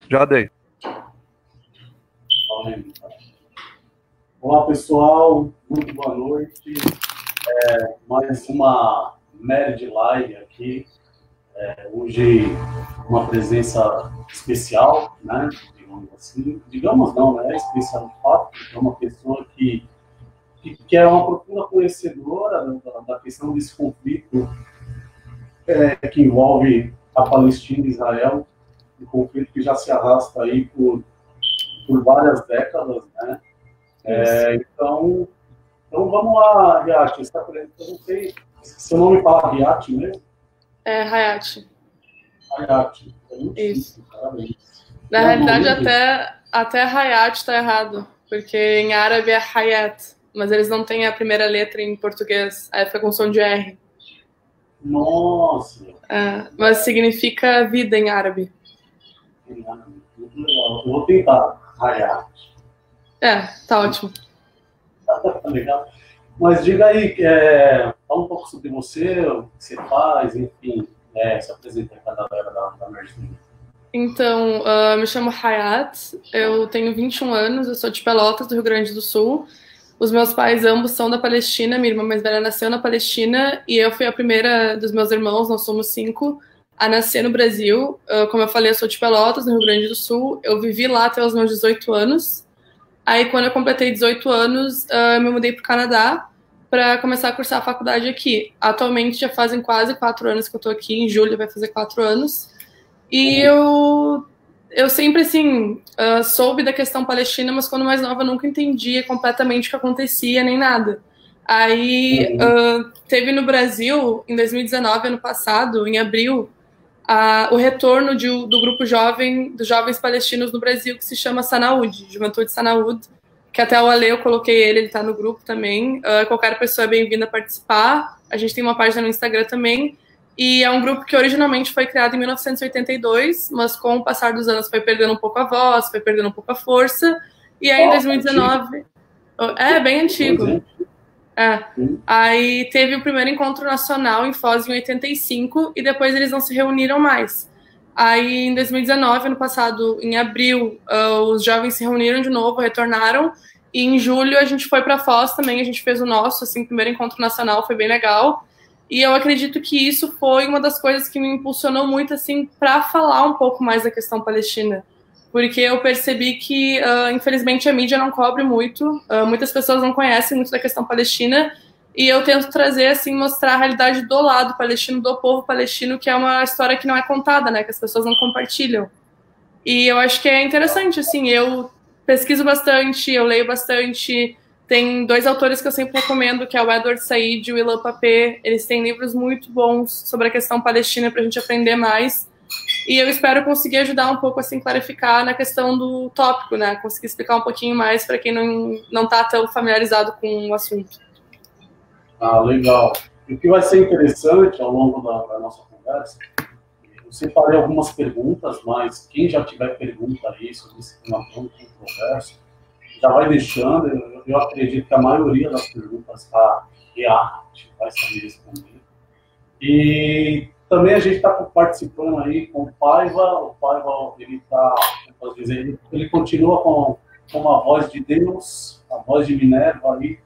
Já dei. Olá, pessoal. Muito boa noite. Mais uma Married Live aqui. Hoje, uma presença especial, né? Digamos assim. Digamos não, né? É especial de fato, porque é uma pessoa que é uma profunda conhecedora da questão desse conflito que envolve a Palestina e Israel, um conflito que já se arrasta aí por várias décadas, né? Então vamos lá, Riat. Eu não sei se seu nome fala Riat mesmo. É, Hayat. Riat. Isso. Na realidade, até Hayat está errado, porque em árabe é Hayat, mas eles não têm a primeira letra em português, aí fica com som de R. Nossa! Mas significa vida em árabe. Muito legal. Eu vou tentar. Hayat. Tá ótimo. Tá legal. Mas diga aí, fala um pouco sobre você, o que você faz, enfim, se apresenta para a galera da Mercedes. Então, me chamo Hayat, eu tenho 21 anos, eu sou de Pelotas, do Rio Grande do Sul. Os meus pais ambos são da Palestina, minha irmã mais velha nasceu na Palestina e eu fui a primeira dos meus irmãos, nós somos 5, a nascer no Brasil. Como eu falei, eu sou de Pelotas, no Rio Grande do Sul, eu vivi lá até os meus 18 anos. Aí, quando eu completei 18 anos, eu me mudei para o Canadá para começar a cursar a faculdade aqui. Atualmente, já fazem quase 4 anos que eu estou aqui, em julho vai fazer 4 anos. E eu sempre, assim, soube da questão palestina, mas quando mais nova eu nunca entendia completamente o que acontecia, nem nada. Aí, teve no Brasil, em 2019, ano passado, em abril, o retorno do grupo jovem, dos jovens palestinos no Brasil, que se chama Sanaúd, Juventude Sanaúd, que até o Ale eu coloquei ele está no grupo também. Qualquer pessoa é bem-vinda a participar. A gente tem uma página no Instagram também. E é um grupo que originalmente foi criado em 1982, mas com o passar dos anos foi perdendo um pouco a voz, foi perdendo um pouco a força. E aí em 2019... É, bem antigo. Aí teve o primeiro encontro nacional em Foz em 85 e depois eles não se reuniram mais. Aí em 2019, ano passado, em abril, os jovens se reuniram de novo, retornaram, e em julho a gente foi para Foz também, a gente fez o nosso, assim, primeiro encontro nacional, foi bem legal. E eu acredito que isso foi uma das coisas que me impulsionou muito, assim, para falar um pouco mais da questão palestina. Porque eu percebi que, infelizmente, a mídia não cobre muito, muitas pessoas não conhecem muito da questão palestina, e eu tento trazer, assim, mostrar a realidade do lado palestino, do povo palestino, que é uma história que não é contada, né, que as pessoas não compartilham. E eu acho que é interessante, assim, eu pesquiso bastante, eu leio bastante. Tem 2 autores que eu sempre recomendo, que é o Edward Said e o Ilan Pappé. Eles têm livros muito bons sobre a questão palestina para a gente aprender mais. E eu espero conseguir ajudar um pouco, assim, clarificar na questão do tópico, né? Conseguir explicar um pouquinho mais para quem não está tão familiarizado com o assunto. Legal. E o que vai ser interessante ao longo da nossa conversa, eu separei algumas perguntas, mas quem já tiver pergunta aí sobre esse tema tão controverso, já vai deixando. Eu acredito que a maioria das perguntas vai saber responder. E também a gente está participando aí com o Paiva. O Paiva, ele continua com a voz de Deus, a voz de Minerva aí,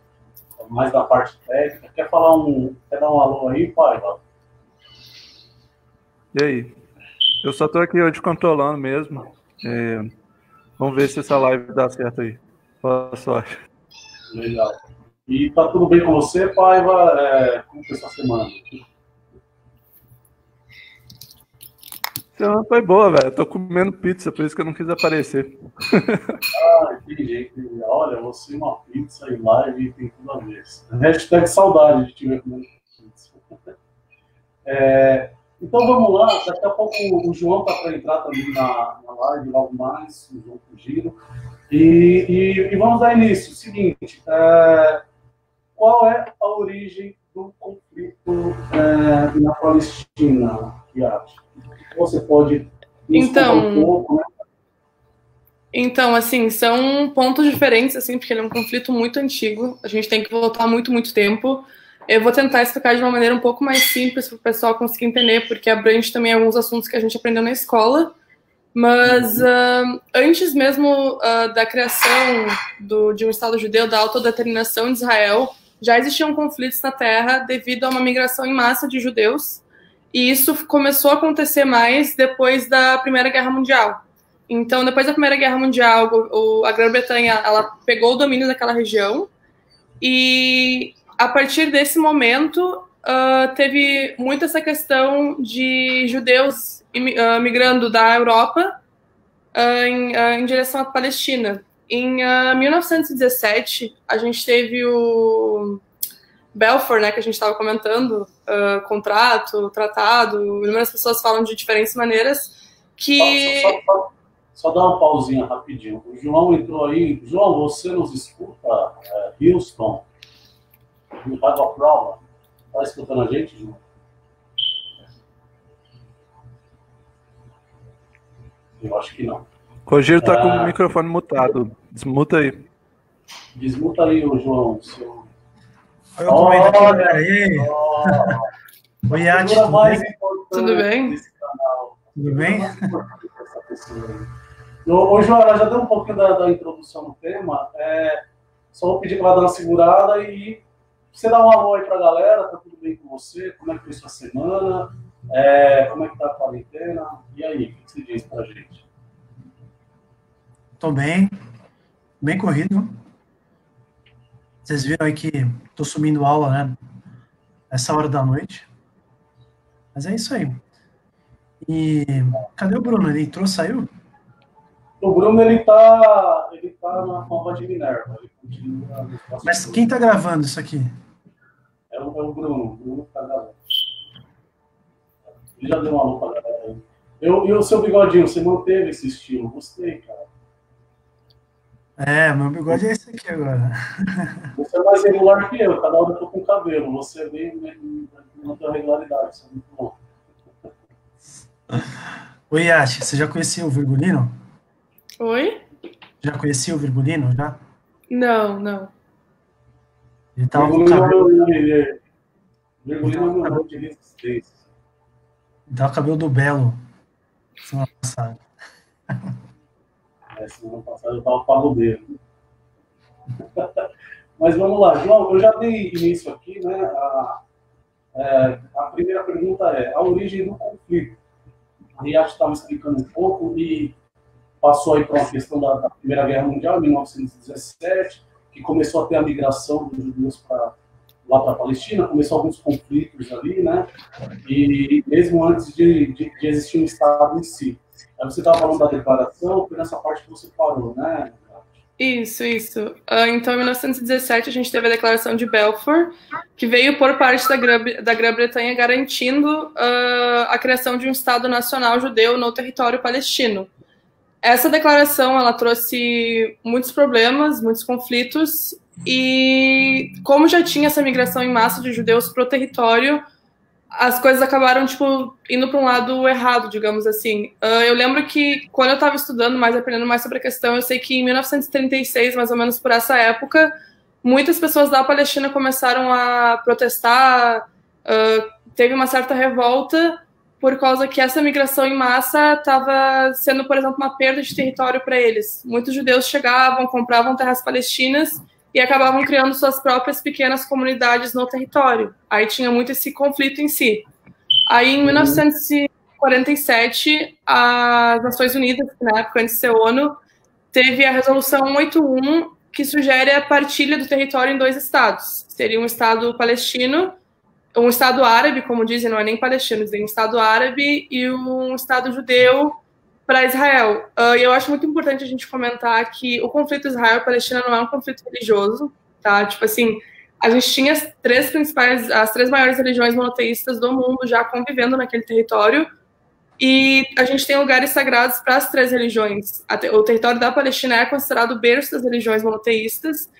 mais da parte técnica. Quer dar um alô aí, Paiva? E aí? Eu só estou aqui hoje controlando mesmo. Vamos ver se essa live dá certo aí. Boa sorte. Legal. E tá tudo bem com você, Paiva? Como foi essa semana? Semana foi boa, velho. Eu tô comendo pizza, por isso que eu não quis aparecer. Entendi. Olha, você uma pizza e live tem tudo a ver. Hashtag saudade de te ver comendo pizza. Então vamos lá, daqui a pouco o João tá para entrar também na live, logo mais, o João Fugiro. E vamos dar início. Seguinte, qual é a origem do conflito na Palestina, Riat? Você pode nos contar um pouco, né? Então, assim, são pontos diferentes, assim, porque ele é um conflito muito antigo, a gente tem que voltar muito, muito tempo. Eu vou tentar explicar de uma maneira um pouco mais simples para o pessoal conseguir entender, porque abrange também alguns assuntos que a gente aprendeu na escola. Mas antes mesmo da criação de um Estado judeu, da autodeterminação de Israel, já existiam conflitos na Terra devido a uma migração em massa de judeus, e isso começou a acontecer mais depois da Primeira Guerra Mundial. Então, depois da Primeira Guerra Mundial, a Grã-Bretanha ela pegou o domínio daquela região, e a partir desse momento teve muito essa questão de judeus migrando da Europa em direção à Palestina. Em 1917, a gente teve o Balfour, né, que a gente estava comentando, contrato, tratado, inúmeras pessoas falam de diferentes maneiras, que... Só dar uma pausinha rapidinho. O João entrou aí. João, você nos escuta? Houston? You have a problem? Está escutando a gente, João? Eu acho que não. Rogério está com o microfone mutado. Desmuta aí. Desmuta aí, João. Seu... Olha aí. Oi, Yati, tudo bem? Tudo bem? Ô, João, ela já deu um pouquinho da introdução no tema. Só vou pedir para ela dar uma segurada e você dá um alô aí para a galera. Tá tudo bem com você? Como é que foi sua semana? Como é que tá a quarentena? E aí, o que você diz para a gente? Tô bem corrido. Vocês viram aí que tô sumindo aula, né? Essa hora da noite. Mas é isso aí. E cadê o Bruno? Ele entrou, saiu? O Bruno, ele tá na Cova de Minerva. Ele continua. Mas quem tá gravando isso aqui? É o Bruno. O Bruno tá gravando. Ele já deu uma lupa, galera. E o seu bigodinho, você manteve esse estilo? Gostei, cara. Meu bigode é esse aqui agora. Você é mais regular que eu. Cada hora eu tô com cabelo. Você vem na tua regularidade. Isso é muito bom. Oi, Yati, você já conhecia o Virgulino? Oi? Já conhecia o Virgulino, já? Não. Ele tava com o cabelo... Virgulino é o meu nome de resistência. Ele tava com o cabelo do Belo. Semana passada. Semana passada eu tava pagodeiro. Mas vamos lá, João, eu já dei início aqui, né? A primeira pergunta é a origem do conflito. A Riacho estava explicando um pouco e passou aí por uma questão da Primeira Guerra Mundial, em 1917, que começou a ter a migração dos judeus lá para a Palestina, começou alguns conflitos ali, né? E mesmo antes de existir um Estado em si. Aí você estava falando da declaração, foi nessa parte que você parou, né? Isso. Então, em 1917, a gente teve a Declaração de Balfour, que veio por parte da Grã-Bretanha garantindo a criação de um Estado nacional judeu no território palestino. Essa declaração, ela trouxe muitos problemas, muitos conflitos, e como já tinha essa migração em massa de judeus para o território, as coisas acabaram, indo para um lado errado, digamos assim. Eu lembro que, quando eu estava estudando aprendendo mais sobre a questão, eu sei que em 1936, mais ou menos por essa época, muitas pessoas da Palestina começaram a protestar, teve uma certa revolta, por causa que essa migração em massa estava sendo, por exemplo, uma perda de território para eles. Muitos judeus chegavam, compravam terras palestinas, e acabavam criando suas próprias pequenas comunidades no território. Aí tinha muito esse conflito em si. Aí, em 1947, as Nações Unidas, que na época antes de ser ONU, teve a Resolução 181, que sugere a partilha do território em 2 estados. Seria um estado palestino, um estado árabe, como dizem, não é nem palestino, dizem um estado árabe, e um estado judeu para Israel. E eu acho muito importante a gente comentar que o conflito Israel-Palestina não é um conflito religioso, tá? A gente tinha as 3 maiores religiões monoteístas do mundo já convivendo naquele território, e a gente tem lugares sagrados para as 3 religiões. O território da Palestina é considerado o berço das religiões monoteístas,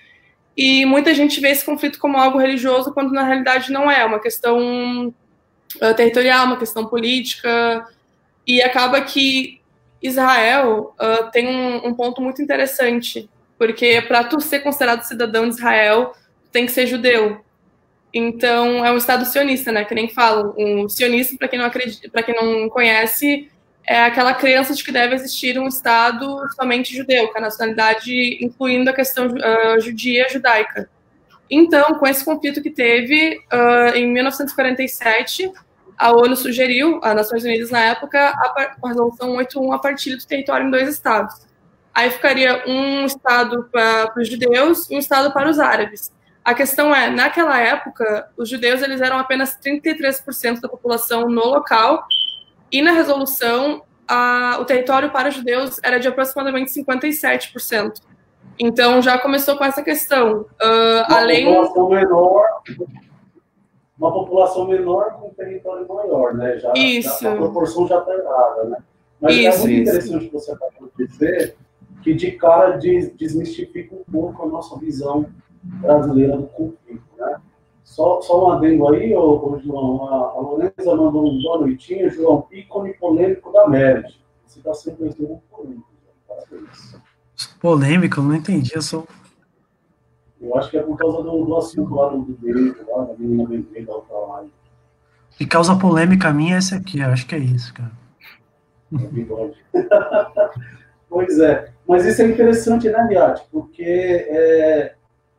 e muita gente vê esse conflito como algo religioso, quando na realidade não é. Uma questão territorial, uma questão política, e acaba que Israel tem um ponto muito interessante, porque para tu ser considerado cidadão de Israel, tu tem que ser judeu. Então, é um Estado sionista, né? Que nem falam. Um sionista, para quem não conhece, é aquela crença de que deve existir um Estado somente judeu, com a nacionalidade incluindo a questão judia judaica. Então, com esse conflito que teve, em 1947, a ONU sugeriu, as Nações Unidas na época, a resolução 8.1, a partilha do território em 2 estados. Aí ficaria um estado para os judeus e um estado para os árabes. A questão é, naquela época, os judeus eles eram apenas 33% da população no local, e na resolução, o território para os judeus era de aproximadamente 57%. Então, já começou com essa questão. Uma população menor com um território maior, né? Isso. A proporção já está errada, né? Mas é muito interessante você acabou de dizer que de cara desmistifica um pouco a nossa visão brasileira do conflito, né? Só um adendo aí, João, a Lorenza mandou um boa noitinha, João, ícone polêmico da MERD. Você está sempre muito polêmico. Parabéns. Polêmico, eu não entendi, Eu acho que é por causa do assunto lá do beijo, lá da menina bebê da outra live. Que causa polêmica minha é esse aqui, eu acho que é isso, cara. Pois é, mas isso é interessante, né, Liati? Porque,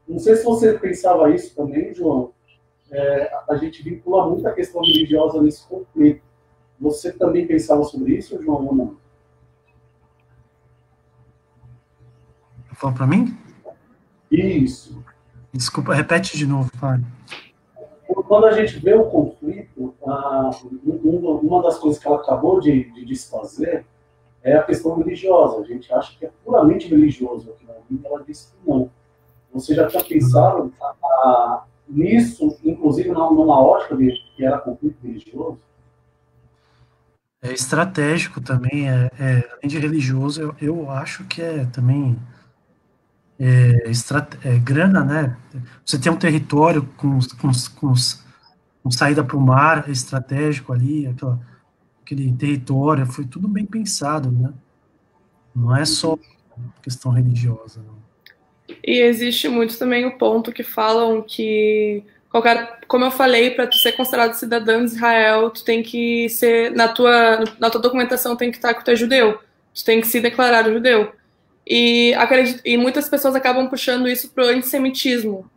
não sei se você pensava isso também, João, a gente vincula muito a questão religiosa nesse conflito. Você também pensava sobre isso, João, ou não? Falou para mim? Isso. Desculpa, repete de novo, Fábio. Quando a gente vê o conflito, uma das coisas que ela acabou de desfazer é a questão religiosa. A gente acha que é puramente religioso aqui na Bíblia, ela disse que não. Você já tinha pensado nisso, inclusive numa ótica de que era conflito religioso? É estratégico também, além de religioso, eu acho que é também grana, né? Você tem um território com saída para o mar estratégico ali, aquele território, foi tudo bem pensado, né? Não é só questão religiosa, não. E existe muito também o ponto que falam que como eu falei, para tu ser considerado cidadão de Israel, tu tem que ser, na tua documentação tem que estar que tu é judeu, tu tem que se declarar judeu. E muitas pessoas acabam puxando isso pro antissemitismo.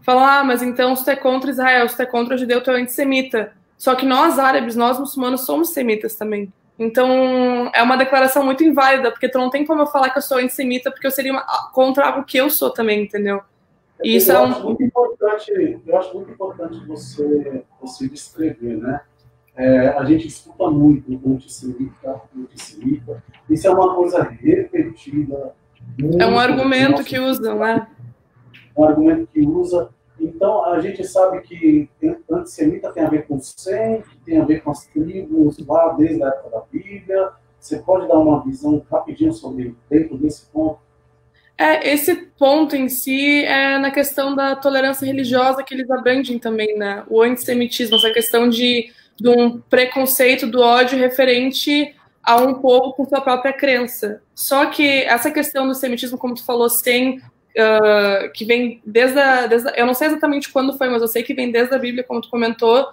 Falam, mas então se tu é contra Israel, se tu é contra o judeu, tu é antissemita. Só que nós árabes, nós muçulmanos, somos semitas também. Então, é uma declaração muito inválida, porque tu não tem como eu falar que eu sou antissemita, porque eu seria contra algo que eu sou também, entendeu? E isso eu acho muito importante você descrever, né? A gente escuta muito antissemita. Isso é uma coisa repetida. É um argumento que usam, né? Um argumento que usa. Então, a gente sabe que antissemita tem a ver com sangue, tem a ver com as tribos lá desde a época da Bíblia. Você pode dar uma visão rapidinho sobre dentro desse ponto? Esse ponto em si é na questão da tolerância religiosa que eles abrangem também, né? O antissemitismo, essa questão de um preconceito, do ódio referente a um povo com sua própria crença. Só que essa questão do semitismo, como tu falou, que vem desde eu não sei exatamente quando foi, mas eu sei que vem desde a Bíblia, como tu comentou,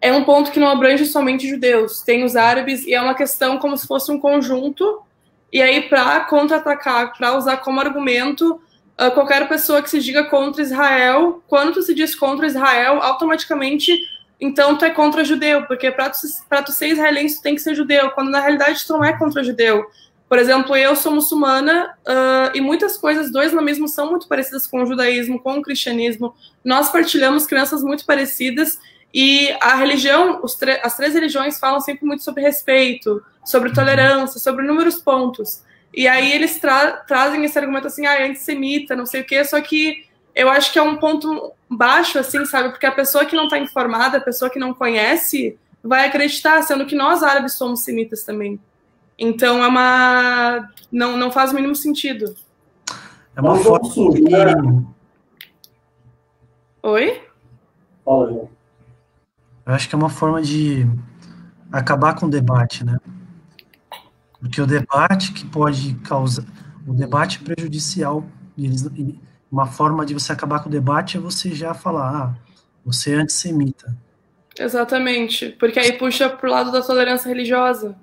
é um ponto que não abrange somente judeus, tem os árabes, e é uma questão como se fosse um conjunto, e aí para contra-atacar, para usar como argumento, qualquer pessoa que se diga contra Israel, quando tu se diz contra Israel, automaticamente, então tu é contra judeu, porque para tu ser israelense tu tem que ser judeu, quando na realidade tu não é contra judeu. Por exemplo, eu sou muçulmana e muitas coisas do islamismo são muito parecidas com o judaísmo, com o cristianismo. Nós partilhamos crenças muito parecidas e a religião, as 3 religiões falam sempre muito sobre respeito, sobre tolerância, sobre inúmeros pontos. E aí eles trazem esse argumento assim, é antissemita, não sei o quê, só que eu acho que é um ponto baixo, assim, sabe? Porque a pessoa que não está informada, a pessoa que não conhece, vai acreditar, sendo que nós árabes somos semitas também. Então não faz o mínimo sentido. É uma forma de... Oi? Fala, João. Eu acho que é uma forma de acabar com o debate, né? Porque o debate que pode causar... O debate é prejudicial. E uma forma de você acabar com o debate é você já falar, você é antissemita. Exatamente. Porque aí puxa pro lado da tolerância religiosa.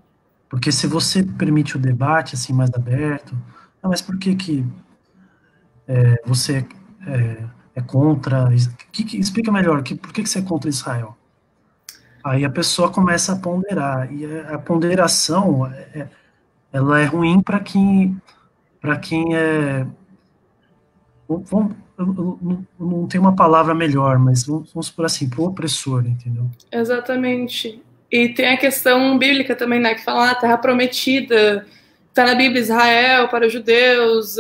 Porque se você permite o debate assim mais aberto, mas por que você é contra? Explica melhor, por que você é contra Israel? Aí a pessoa começa a ponderar, e a ponderação ela é ruim para quem é. Não tem uma palavra melhor, mas vamos por assim, para o opressor, entendeu? Exatamente. E tem a questão bíblica também, né, que fala a terra prometida, está na Bíblia, Israel para os judeus,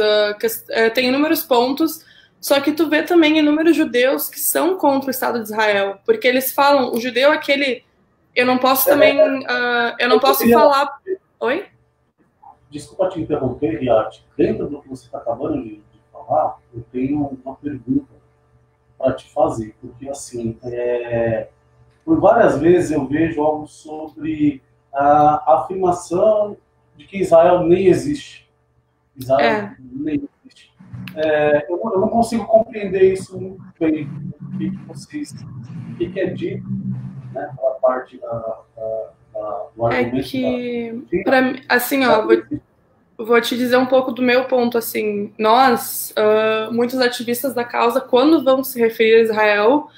tem inúmeros pontos, só que tu vê também inúmeros judeus que são contra o Estado de Israel, porque eles falam, o judeu é aquele, eu não posso também, eu não posso falar... Oi? Desculpa te interromper, Riad. Dentro do que você está acabando de falar, eu tenho uma pergunta para te fazer, porque assim, por várias vezes eu vejo algo sobre a afirmação de que Israel nem existe. Israel nem existe. Eu não consigo compreender isso muito bem. O que é dito, né, pela parte do argumento. Assim, ó, vou te dizer um pouco do meu ponto, assim, nós, muitos ativistas da causa, quando vão se referir a Israel,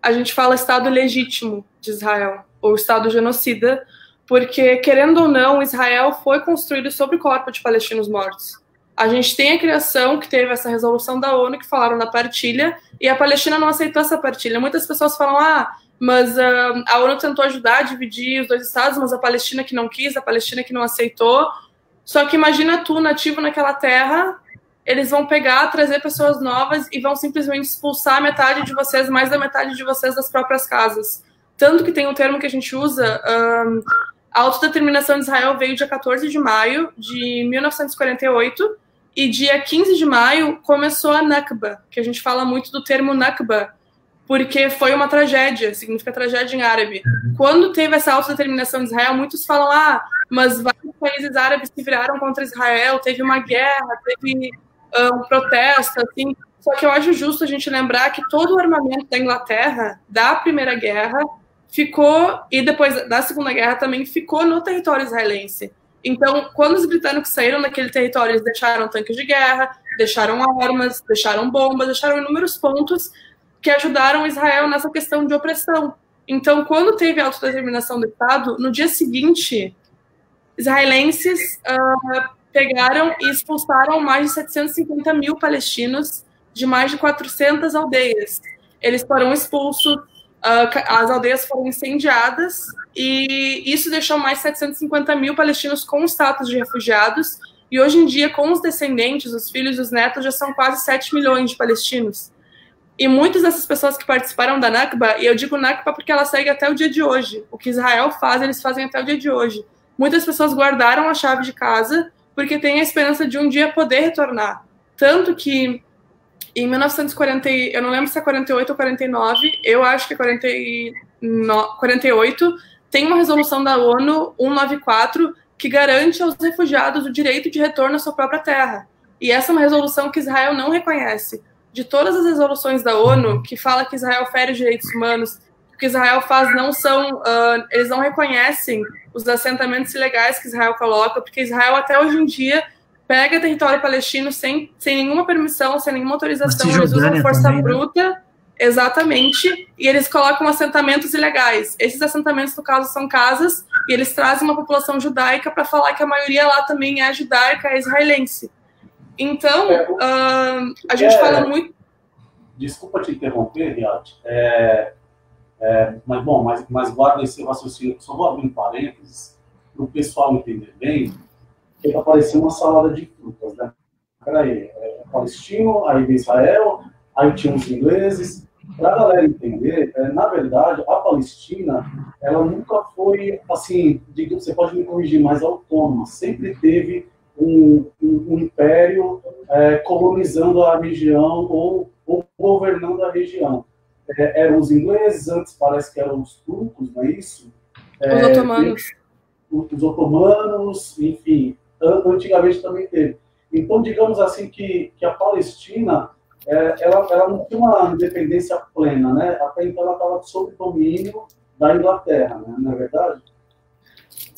a gente fala Estado legítimo de Israel, ou Estado genocida, porque, querendo ou não, Israel foi construído sobre o corpo de palestinos mortos. A gente tem a criação, que teve essa resolução da ONU, que falaram da partilha, e a Palestina não aceitou essa partilha. Muitas pessoas falam, mas a ONU tentou ajudar a dividir os dois estados, mas a Palestina que não quis, a Palestina que não aceitou. Só que imagina tu, nativo naquela terra, eles vão pegar, trazer pessoas novas e vão simplesmente expulsar metade de vocês, mais da metade de vocês das próprias casas. Tanto que tem um termo que a gente usa, a autodeterminação de Israel veio dia 14 de maio de 1948 e dia 15 de maio começou a Nakba, que a gente fala muito do termo Nakba, porque foi uma tragédia, significa tragédia em árabe. Quando teve essa autodeterminação de Israel, muitos falam, mas vários países árabes se viraram contra Israel, teve uma guerra, teve um protesto, assim. Só que eu acho justo a gente lembrar que todo o armamento da Inglaterra, da Primeira Guerra, ficou, e depois da Segunda Guerra também, ficou no território israelense. Então, quando os britânicos saíram daquele território, eles deixaram tanques de guerra, deixaram armas, deixaram bombas, deixaram inúmeros pontos que ajudaram Israel nessa questão de opressão. Então, quando teve a autodeterminação do Estado, no dia seguinte, israelenses pegaram e expulsaram mais de 750 mil palestinos de mais de 400 aldeias. Eles foram expulsos, as aldeias foram incendiadas, e isso deixou mais de 750 mil palestinos com status de refugiados, e hoje em dia, com os descendentes, os filhos e os netos, já são quase 7 milhões de palestinos. E muitas dessas pessoas que participaram da Nakba, e eu digo Nakba porque ela segue até o dia de hoje, o que Israel faz, eles fazem até o dia de hoje. Muitas pessoas guardaram a chave de casa porque têm a esperança de um dia poder retornar. Tanto que em 1940, eu não lembro se é 48 ou 49, eu acho que é 48, tem uma resolução da ONU 194 que garante aos refugiados o direito de retorno à sua própria terra. E essa é uma resolução que Israel não reconhece. De todas as resoluções da ONU que fala que Israel fere os direitos humanos, o que Israel faz não são, eles não reconhecem os assentamentos ilegais que Israel coloca, porque Israel até hoje em dia pega território palestino sem nenhuma permissão, sem nenhuma autorização, eles usam força também, bruta, né? Exatamente, e eles colocam assentamentos ilegais. Esses assentamentos, no caso, são casas, e eles trazem uma população judaica para falar que a maioria lá também é judaica, é israelense. Então, a gente fala muito... Desculpa te interromper, Riad, mas guarda esse raciocínio, só vou abrir um parênteses, para o pessoal entender bem, que apareceu uma salada de frutas, né? Peraí, palestino, aí vem Israel, aí tinha os ingleses. Para a galera entender, na verdade, a Palestina, ela nunca foi, assim, você pode me corrigir, mais autônoma, sempre teve um império colonizando a região ou governando a região. Eram os ingleses, antes parece que eram os turcos, não é isso? Os otomanos. Os otomanos, enfim, antigamente também teve. Então, digamos assim, que a Palestina, ela não tinha uma independência plena, né? Até então ela estava sob domínio da Inglaterra, né? Não é verdade?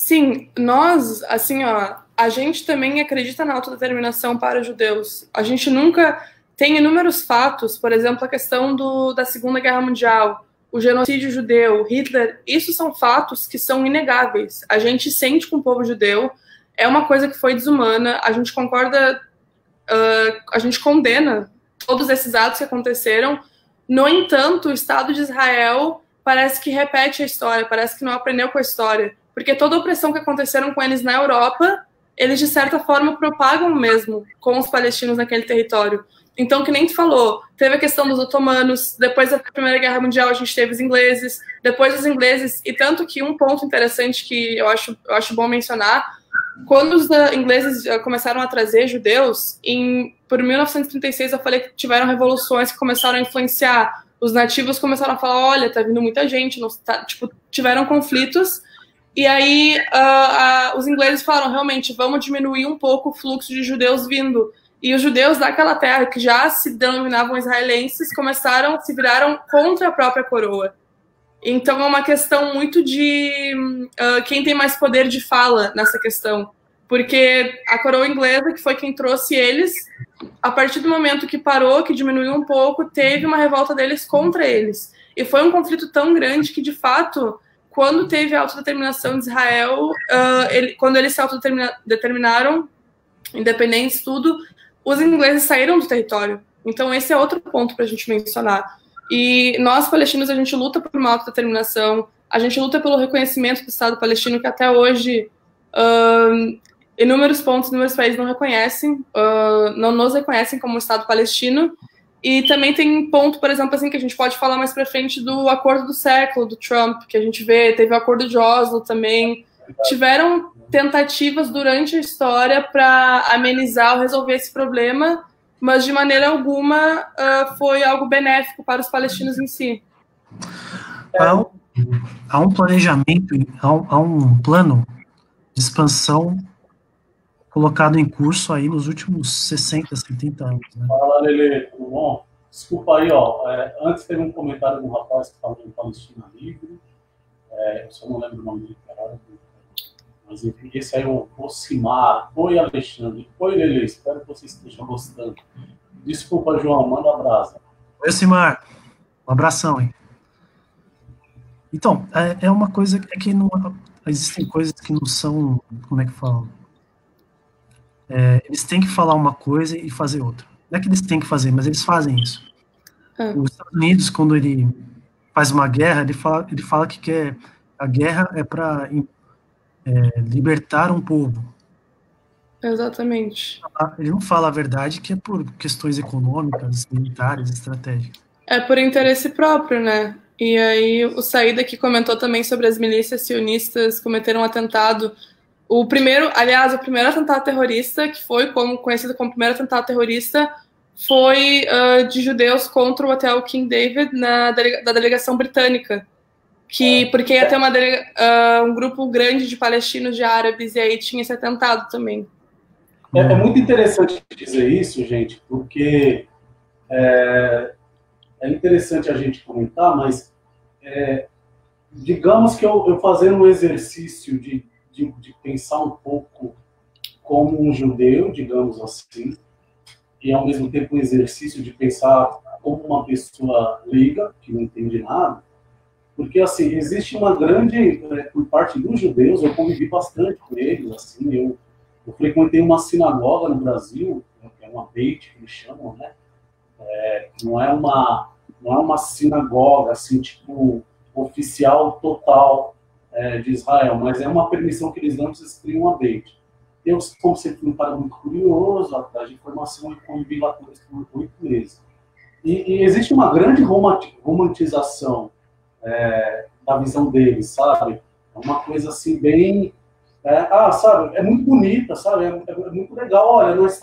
Sim, nós, assim, ó, a gente também acredita na autodeterminação para os judeus. A gente nunca tem inúmeros fatos, por exemplo, a questão da Segunda Guerra Mundial, o genocídio judeu, Hitler, isso são fatos que são inegáveis. A gente sente com o povo judeu, é uma coisa que foi desumana, a gente concorda, a gente condena todos esses atos que aconteceram. No entanto, o Estado de Israel parece que repete a história, parece que não aprendeu com a história, porque toda a opressão que aconteceram com eles na Europa, eles de certa forma propagam mesmo com os palestinos naquele território. Então, que nem tu falou, teve a questão dos otomanos, depois da Primeira Guerra Mundial a gente teve os ingleses, depois os ingleses, e tanto que um ponto interessante que eu acho bom mencionar, quando os ingleses começaram a trazer judeus, por 1936 eu falei que tiveram revoluções que começaram a influenciar, os nativos começaram a falar, olha, tá vindo muita gente, tiveram conflitos, e aí os ingleses falaram, realmente, vamos diminuir um pouco o fluxo de judeus vindo. E os judeus daquela terra, que já se denominavam israelenses, se viraram contra a própria coroa. Então é uma questão muito de quem tem mais poder de fala nessa questão. Porque a coroa inglesa, que foi quem trouxe eles, a partir do momento que parou, que diminuiu um pouco, teve uma revolta deles contra eles. E foi um conflito tão grande que, de fato, quando teve a autodeterminação de Israel, quando eles se autodeterminaram, independentes, tudo, os ingleses saíram do território. Então esse é outro ponto para a gente mencionar. E nós, palestinos, a gente luta por uma autodeterminação, a gente luta pelo reconhecimento do Estado palestino, que até hoje inúmeros países não reconhecem, não nos reconhecem como Estado palestino. E também tem um ponto, por exemplo, assim, que a gente pode falar mais para frente do acordo do século, do Trump, que a gente vê, teve o acordo de Oslo também. Tiveram tentativas durante a história para amenizar ou resolver esse problema, mas de maneira alguma foi algo benéfico para os palestinos em si. Há um planejamento, há um plano de expansão colocado em curso aí nos últimos 60, 70 anos. Né? Fala, Lelê, tudo bom? Desculpa aí, ó. Antes teve um comentário de um rapaz que estava em Palestina Livre, eu só não lembro o nome dele, cara. Mas enfim, esse aí é o Ocimar. Oi, Alexandre. Oi, Lelê. Espero que vocês estejam gostando. Desculpa, João. Manda um abraço. Oi, Ocimar. Um abração, hein? Então, é uma coisa que não... Existem coisas que não são... Como é que falam? Eles têm que falar uma coisa e fazer outra. Não é que eles têm que fazer, mas eles fazem isso. Os Estados Unidos, quando ele faz uma guerra, ele fala que a guerra é para... libertar um povo. Exatamente. Ele não fala a verdade que é por questões econômicas, militares, estratégicas. É por interesse próprio, né? E aí o Saída que comentou também sobre as milícias sionistas cometeram um atentado. O primeiro atentado terrorista, que foi conhecido como o primeiro atentado terrorista, foi de judeus contra o hotel King David da delegação britânica. Porque ia ter um grupo grande de palestinos, de árabes, e aí tinha esse atentado também. É muito interessante dizer isso, gente, porque é interessante a gente comentar, mas digamos que eu fazendo um exercício de pensar um pouco como um judeu, digamos assim, e ao mesmo tempo um exercício de pensar como uma pessoa leiga, que não entende nada, porque, assim, existe uma grande, por parte dos judeus, eu convivi bastante com eles, assim, eu frequentei uma sinagoga no Brasil, que é uma Beit, que eles chamam, né? Não é uma sinagoga, assim, tipo, oficial, total de Israel, mas é uma permissão que eles dão para vocês criam uma Beit. Eu, como sempre fui um cara muito curioso, atrás de informação, e convivi lá por 8 meses. E existe uma grande romantização da visão deles, sabe? É uma coisa assim bem... sabe? É muito bonita, sabe? É muito legal. Olha, nós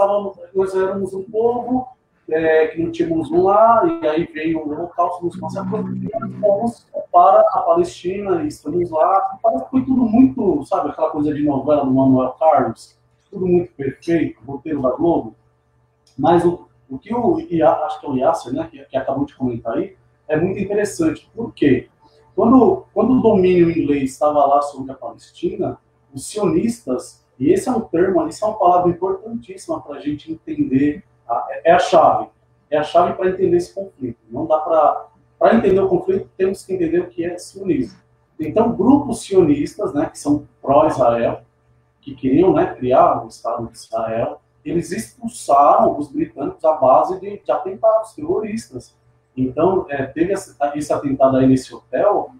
éramos um povo que não tínhamos um lá, e aí veio o Holocausto, nos massacrou, e nós fomos para a Palestina, e estamos lá. Foi tudo muito, sabe? Aquela coisa de novela do Manuel Carlos, tudo muito perfeito, roteiro da Globo. Mas o que acho que é o Yasser, né, que acabou de comentar aí, é muito interessante. Por quê? Quando o domínio inglês estava lá sobre a Palestina, os sionistas, e esse é um termo, isso é uma palavra importantíssima para a gente entender, é a chave para entender esse conflito. Não dá para entender o conflito, temos que entender o que é sionismo. Então, grupos sionistas, né, que são pró-Israel, que queriam, né, criar o Estado de Israel, eles expulsaram os britânicos à base de atentados terroristas. Então, teve esse atentado aí nesse hotel,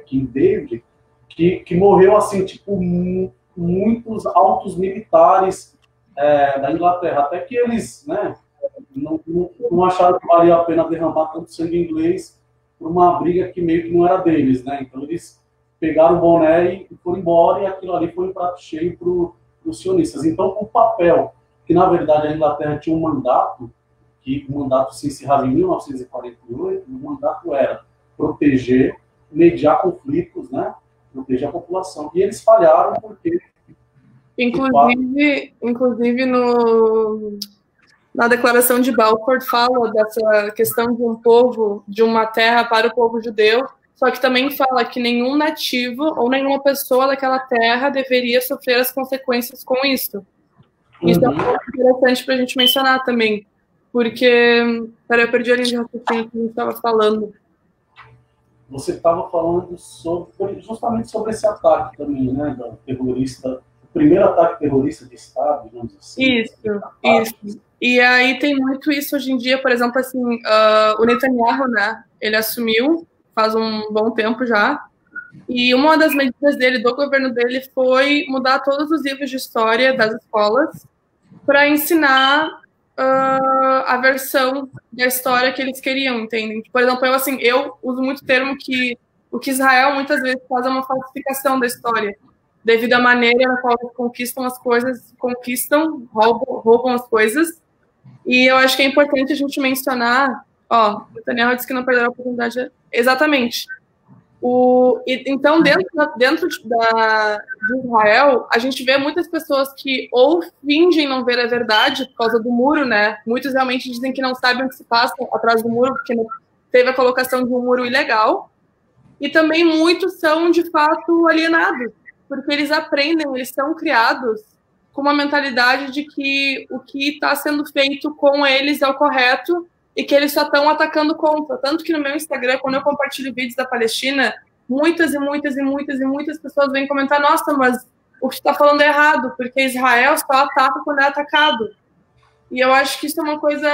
King David, que morreu, assim, tipo, muitos altos militares da Inglaterra, até que eles, né, não acharam que valia a pena derramar tanto sangue inglês por uma briga que meio que não era deles, né? Então, eles pegaram o boné e foram embora, e aquilo ali foi um prato cheio para os sionistas. Então, o papel, que na verdade a Inglaterra tinha um mandato, que o mandato se encerrava em 1948, o mandato era proteger, mediar conflitos, né? Proteger a população. E eles falharam porque... Inclusive na Declaração de Balfour fala dessa questão de um povo, de uma terra para o povo judeu, só que também fala que nenhum nativo ou nenhuma pessoa daquela terra deveria sofrer as consequências com isso. Isso é um ponto interessante para a gente mencionar também, porque... Peraí, eu perdi a linha de raciocínio que a gente estava falando. Você estava falando justamente sobre esse ataque também, né, da terrorista, o primeiro ataque terrorista de Estado, digamos assim. Isso. E aí tem muito isso hoje em dia, por exemplo, assim, o Netanyahu, né, ele assumiu faz um bom tempo já, e uma das medidas dele, do governo dele, foi mudar todos os livros de história das escolas para ensinar a versão da história que eles queriam, entendem? Por exemplo, eu uso muito o termo que o que Israel muitas vezes faz é uma falsificação da história, devido à maneira na qual eles conquistam as coisas, roubam as coisas. E eu acho que é importante a gente mencionar, o Netanyahu disse que não perderá a oportunidade. Exatamente. Então, dentro de Israel, a gente vê muitas pessoas que ou fingem não ver a verdade por causa do muro, né? Muitos realmente dizem que não sabem o que se passa atrás do muro, porque teve a colocação de um muro ilegal. E também muitos são, de fato, alienados, porque eles aprendem, eles são criados com uma mentalidade de que o que está sendo feito com eles é o correto e que eles só estão atacando contra. Tanto que no meu Instagram, quando eu compartilho vídeos da Palestina, muitas pessoas vêm comentar: nossa, mas o que está falando é errado, porque Israel só ataca quando é atacado. E eu acho que isso é uma coisa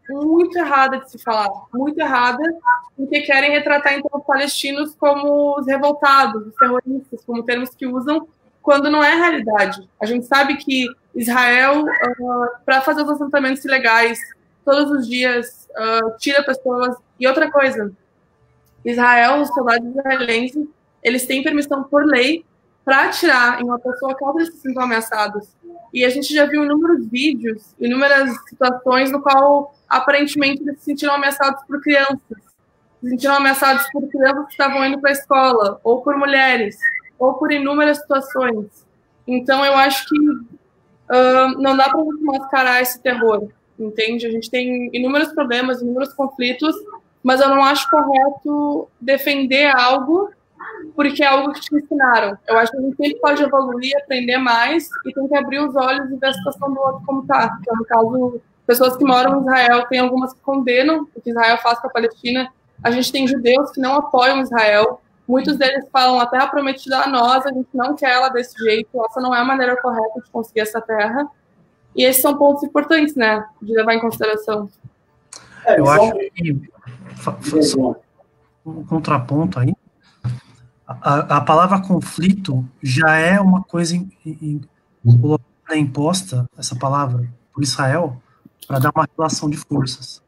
muito errada de se falar, muito errada, porque querem retratar então os palestinos como os revoltados, os terroristas, como termos que usam, quando não é realidade. A gente sabe que Israel, para fazer os assentamentos ilegais, todos os dias, tira pessoas. E outra coisa, Israel, os soldados israelenses, eles têm permissão por lei para atirar em uma pessoa caso eles se sintam ameaçados. E a gente já viu inúmeros vídeos, inúmeras situações no qual, aparentemente, eles se sentiram ameaçados por crianças. Se sentiram ameaçados por crianças que estavam indo para a escola, ou por mulheres, ou por inúmeras situações. Então, eu acho que não dá para mascarar esse terror, entende? A gente tem inúmeros problemas, inúmeros conflitos, mas eu não acho correto defender algo porque é algo que te ensinaram. Eu acho que a gente sempre pode evoluir, aprender mais e tem que abrir os olhos e ver a situação do outro como está. Então, no caso, pessoas que moram em Israel, tem algumas que condenam o que Israel faz com a Palestina. A gente tem judeus que não apoiam Israel. Muitos deles falam: a terra prometida a nós, a gente não quer ela desse jeito, essa não é a maneira correta de conseguir essa terra. E esses são pontos importantes, né, de levar em consideração. Eu acho que, um contraponto aí, a palavra conflito já é uma coisa imposta, essa palavra, por Israel, para dar uma relação de forças.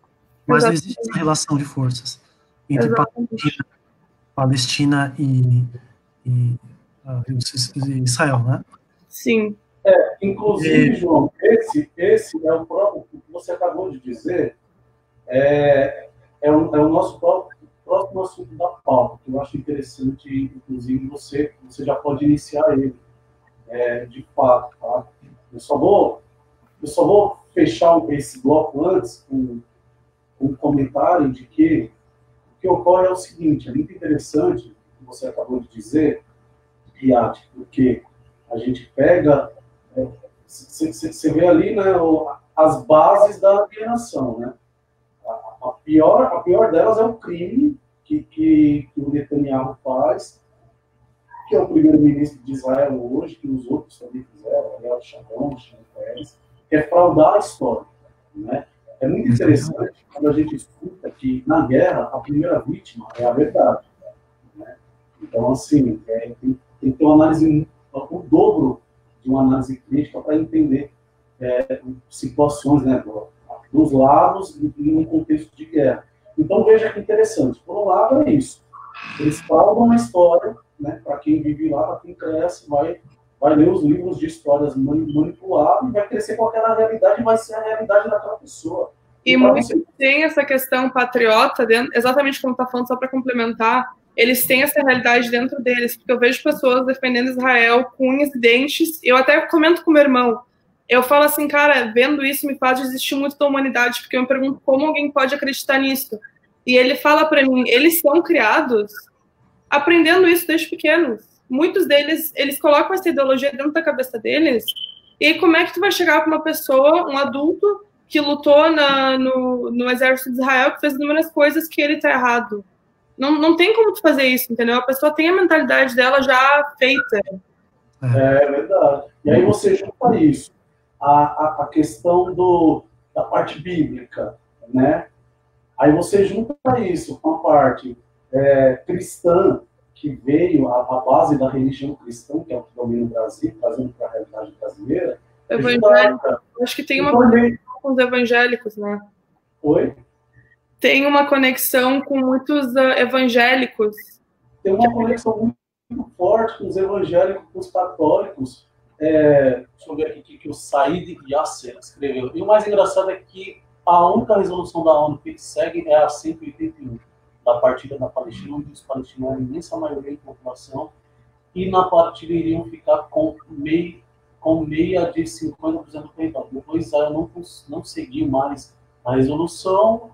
Mas não existe essa relação de forças entre Palestina e Israel, né? Sim. Inclusive, João, esse é o próprio que você acabou de dizer, é o nosso próximo assunto da pauta, que eu acho interessante, inclusive você já pode iniciar ele, de fato, tá? Eu só vou fechar esse bloco antes com um comentário de que o que ocorre é o seguinte: é muito interessante o que você acabou de dizer, Riad, porque A gente pega, você vê ali, né, as bases da alienação, né? A pior delas é o crime que o Netanyahu faz, que é o primeiro-ministro de Israel hoje, que os outros também fizeram, Ariel Sharon, Shimon Peres, que é fraudar a história, né? É muito interessante quando a gente escuta que, na guerra, a primeira vítima é a verdade, né? Então, assim, tem que ter uma análise, o dobro de uma análise crítica para entender situações, né, dos lados e um contexto de guerra. Então, veja que interessante. Por um lado, é isso. Eles falam uma história, né, para quem vive lá, para quem cresce, vai ler os livros de histórias manipuladas e vai crescer com aquela realidade e vai ser a realidade daquela pessoa. E muitos têm essa questão patriota, exatamente como está falando, só para complementar, eles têm essa realidade dentro deles, porque eu vejo pessoas defendendo Israel com unhas e dentes, eu até comento com meu irmão, eu falo assim, cara, vendo isso me faz desistir muito da humanidade, porque eu me pergunto como alguém pode acreditar nisso. E ele fala para mim, eles são criados aprendendo isso desde pequenos. Muitos deles, eles colocam essa ideologia dentro da cabeça deles, e aí como é que tu vai chegar para uma pessoa, um adulto, que lutou no exército de Israel, que fez inúmeras coisas que ele tá errado? Não tem como tu fazer isso, entendeu? A pessoa tem a mentalidade dela já feita. É verdade. E aí você junta isso, a questão da parte bíblica, né? Aí você junta isso com a parte cristã, que veio a base da religião cristã, que é o que domina o Brasil, trazendo para a realidade brasileira. Evangélico. Acho que tem uma conexão com os evangélicos, né? Oi? Tem uma conexão com muitos evangélicos. Tem uma conexão muito forte com os evangélicos, com os católicos. Deixa eu ver aqui que o Said Yasser escreveu. E o mais engraçado é que a única resolução da ONU que segue é a 181, da partilha da Palestina, onde os palestinos eram a imensa maioria da população, e na partilha iriam ficar com meia de 50% do território. Depois Israel não seguiu mais a resolução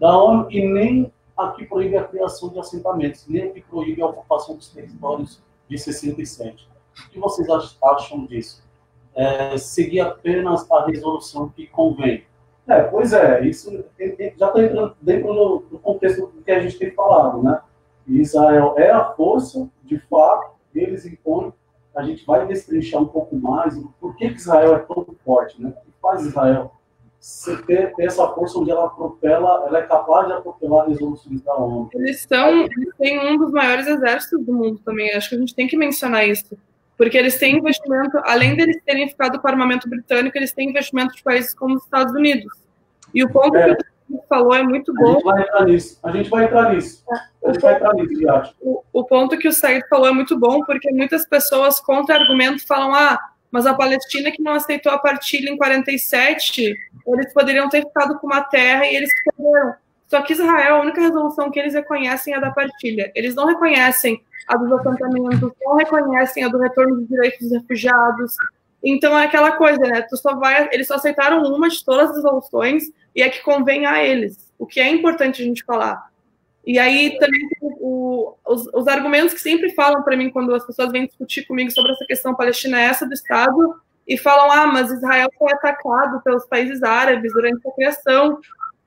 da ONU e nem a que proíbe a criação de assentamentos, nem a que proíbe a ocupação dos territórios de 67. O que vocês acham disso? Seguir apenas a resolução que convém? Pois é, isso já está entrando dentro do contexto do que a gente tem falado, né? Israel é a força, de fato, eles impõem. A gente vai destrinchar um pouco mais por que Israel é tão forte, né? O que faz Israel ter essa força onde ela é capaz de atropelar resoluções da ONU. Eles têm um dos maiores exércitos do mundo também, acho que a gente tem que mencionar isso, porque eles têm investimento, além deles terem ficado com o armamento britânico, eles têm investimento de países como os Estados Unidos. E o ponto que você falou é muito bom. A gente vai entrar nisso. O ponto que o Said falou é muito bom, porque muitas pessoas contra-argumento falam, mas a Palestina que não aceitou a partilha em 47, eles poderiam ter ficado com uma terra e eles perderam. Só que Israel, a única resolução que eles reconhecem é a da partilha. Eles não reconhecem a dos assentamentos, não reconhecem a do retorno dos direitos dos refugiados. Então é aquela coisa, né? Eles só aceitaram uma de todas as resoluções e é que convém a eles. O que é importante a gente falar. E aí também os argumentos que sempre falam para mim quando as pessoas vêm discutir comigo sobre essa questão palestina é essa do Estado e falam, mas Israel foi atacado pelos países árabes durante a criação.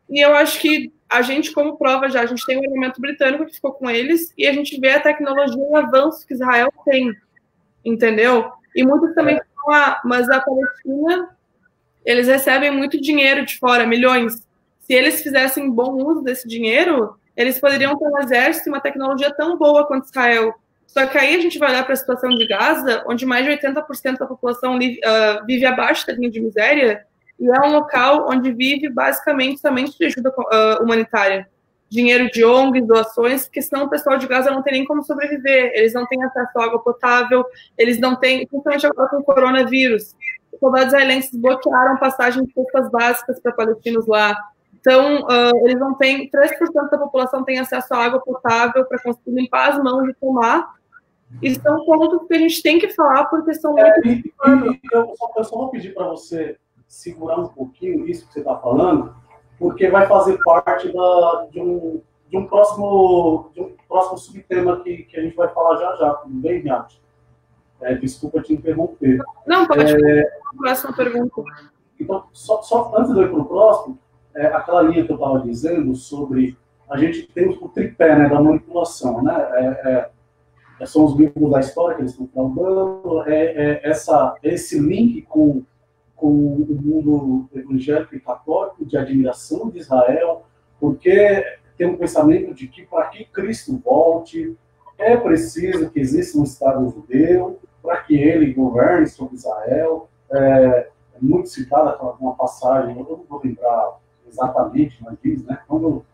E eu acho que a gente, como prova já, a gente tem um argumento britânico que ficou com eles e a gente vê a tecnologia e o avanço que Israel tem, entendeu? E muitos também falam, mas a Palestina, eles recebem muito dinheiro de fora, milhões. Se eles fizessem bom uso desse dinheiro, eles poderiam ter um exército e uma tecnologia tão boa quanto Israel. Só que aí a gente vai olhar para a situação de Gaza, onde mais de 80% da população vive abaixo da linha de miséria, e é um local onde vive basicamente somente de ajuda humanitária. Dinheiro de ONGs, doações, porque senão o pessoal de Gaza não tem nem como sobreviver, eles não têm acesso à água potável, eles não têm, principalmente agora com o coronavírus. Os soldados israelenses bloquearam passagem de cestas básicas para palestinos lá. Então, eles não têm, 3% da população tem acesso à água potável para conseguir limpar as mãos e tomar. E são pontos que a gente tem que falar, porque são muito... Eu só vou pedir para você segurar um pouquinho isso que você está falando, porque vai fazer parte de um próximo subtema que a gente vai falar já, tudo bem, Renato? Desculpa te interromper. Não, pode fazer a próxima pergunta. Então, só antes de eu ir para o próximo, aquela linha que eu estava dizendo sobre a gente tem o tripé, né, da manipulação, né? São os livros da história que eles estão falando, esse link com o mundo evangélico e católico, de admiração de Israel, porque tem um pensamento de que para que Cristo volte, é preciso que exista um Estado judeu, para que ele governe sobre Israel. É muito citada uma passagem, eu não vou lembrar exatamente, mas diz, né? Quando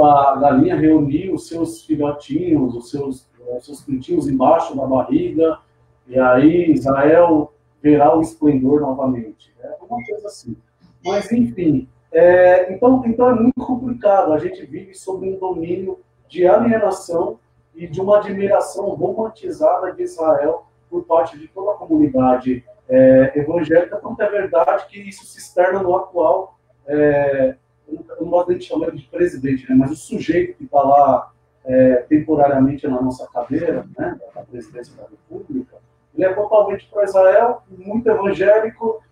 a galinha reuniu os seus filhotinhos, os seus pintinhos embaixo da barriga, e aí Israel verá o esplendor novamente. É uma coisa assim. Mas, enfim, então é muito complicado. A gente vive sob um domínio de alienação e de uma admiração romantizada de Israel por parte de toda a comunidade evangélica, tanto é verdade que isso se externa no atual, eu não gosto de chamar ele de presidente, né, mas o sujeito que está lá temporariamente na nossa cadeira, né, da presidência da República, ele é totalmente para Israel, muito evangélico,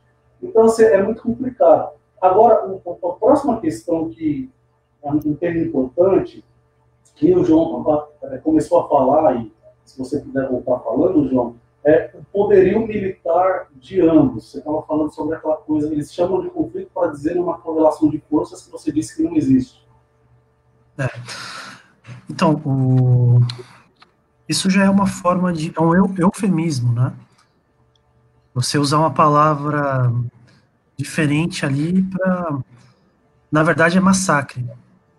então assim, é muito complicado. Agora, a próxima questão que é um tema importante, que o João começou a falar, e se você puder voltar falando, João, o poderio militar de ambos. Você estava falando sobre aquela coisa, eles chamam de conflito para dizer uma correlação de forças que você disse que não existe. Então, isso já é uma forma de... é um eufemismo, né? Você usar uma palavra diferente ali para... Na verdade, é massacre.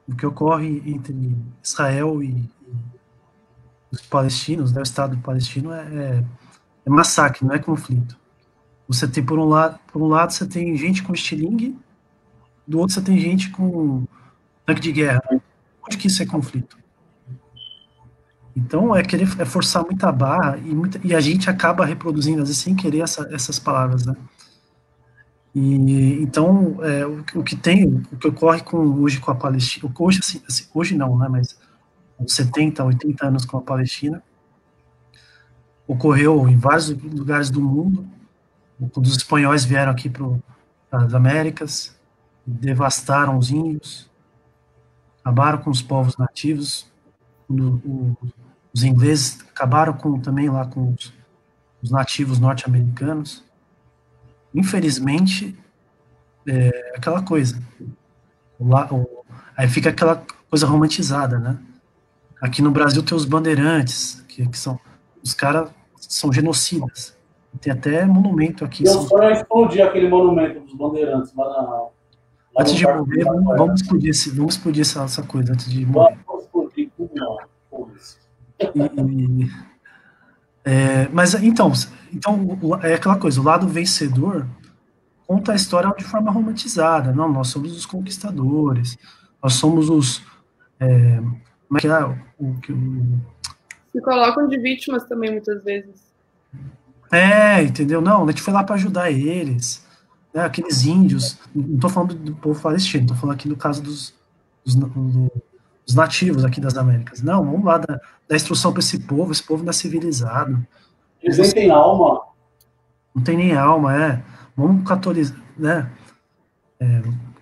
O que ocorre entre Israel e os palestinos, né, o Estado palestino, é massacre, não é conflito. Você tem, por um lado, você tem gente com estilingue, do outro você tem gente com tanque de guerra. Onde que isso é conflito? Então, é forçar muita barra, e a gente acaba reproduzindo, às vezes, sem querer, essas palavras, né? E, então, o que ocorre hoje com a Palestina, hoje, assim, hoje não, né, mas 70, 80 anos com a Palestina, ocorreu em vários lugares do mundo, quando os espanhóis vieram aqui para as Américas, devastaram os índios, acabaram com os povos nativos, os ingleses acabaram também lá com os nativos norte-americanos. Infelizmente, aquela coisa. Aí fica aquela coisa romantizada, né? Aqui no Brasil tem os bandeirantes, que são... Os caras são genocidas. Tem até monumento aqui. Eu só explodir aquele monumento dos bandeirantes lá antes de morrer, vamos explodir essa coisa antes de morrer. Vamos explodir tudo não. Mas então é aquela coisa, o lado vencedor conta a história de forma romantizada. Não, nós somos os conquistadores, nós somos os... como é que se colocam de vítimas também, muitas vezes. Entendeu? Não, a gente foi lá para ajudar eles, né, aqueles índios, não estou falando do povo palestino, estou falando aqui do caso dos nativos aqui das Américas. Não, vamos lá dar instrução para esse povo não é civilizado. Eles nem têm alma. Não tem nem alma, Vamos catolizar, né?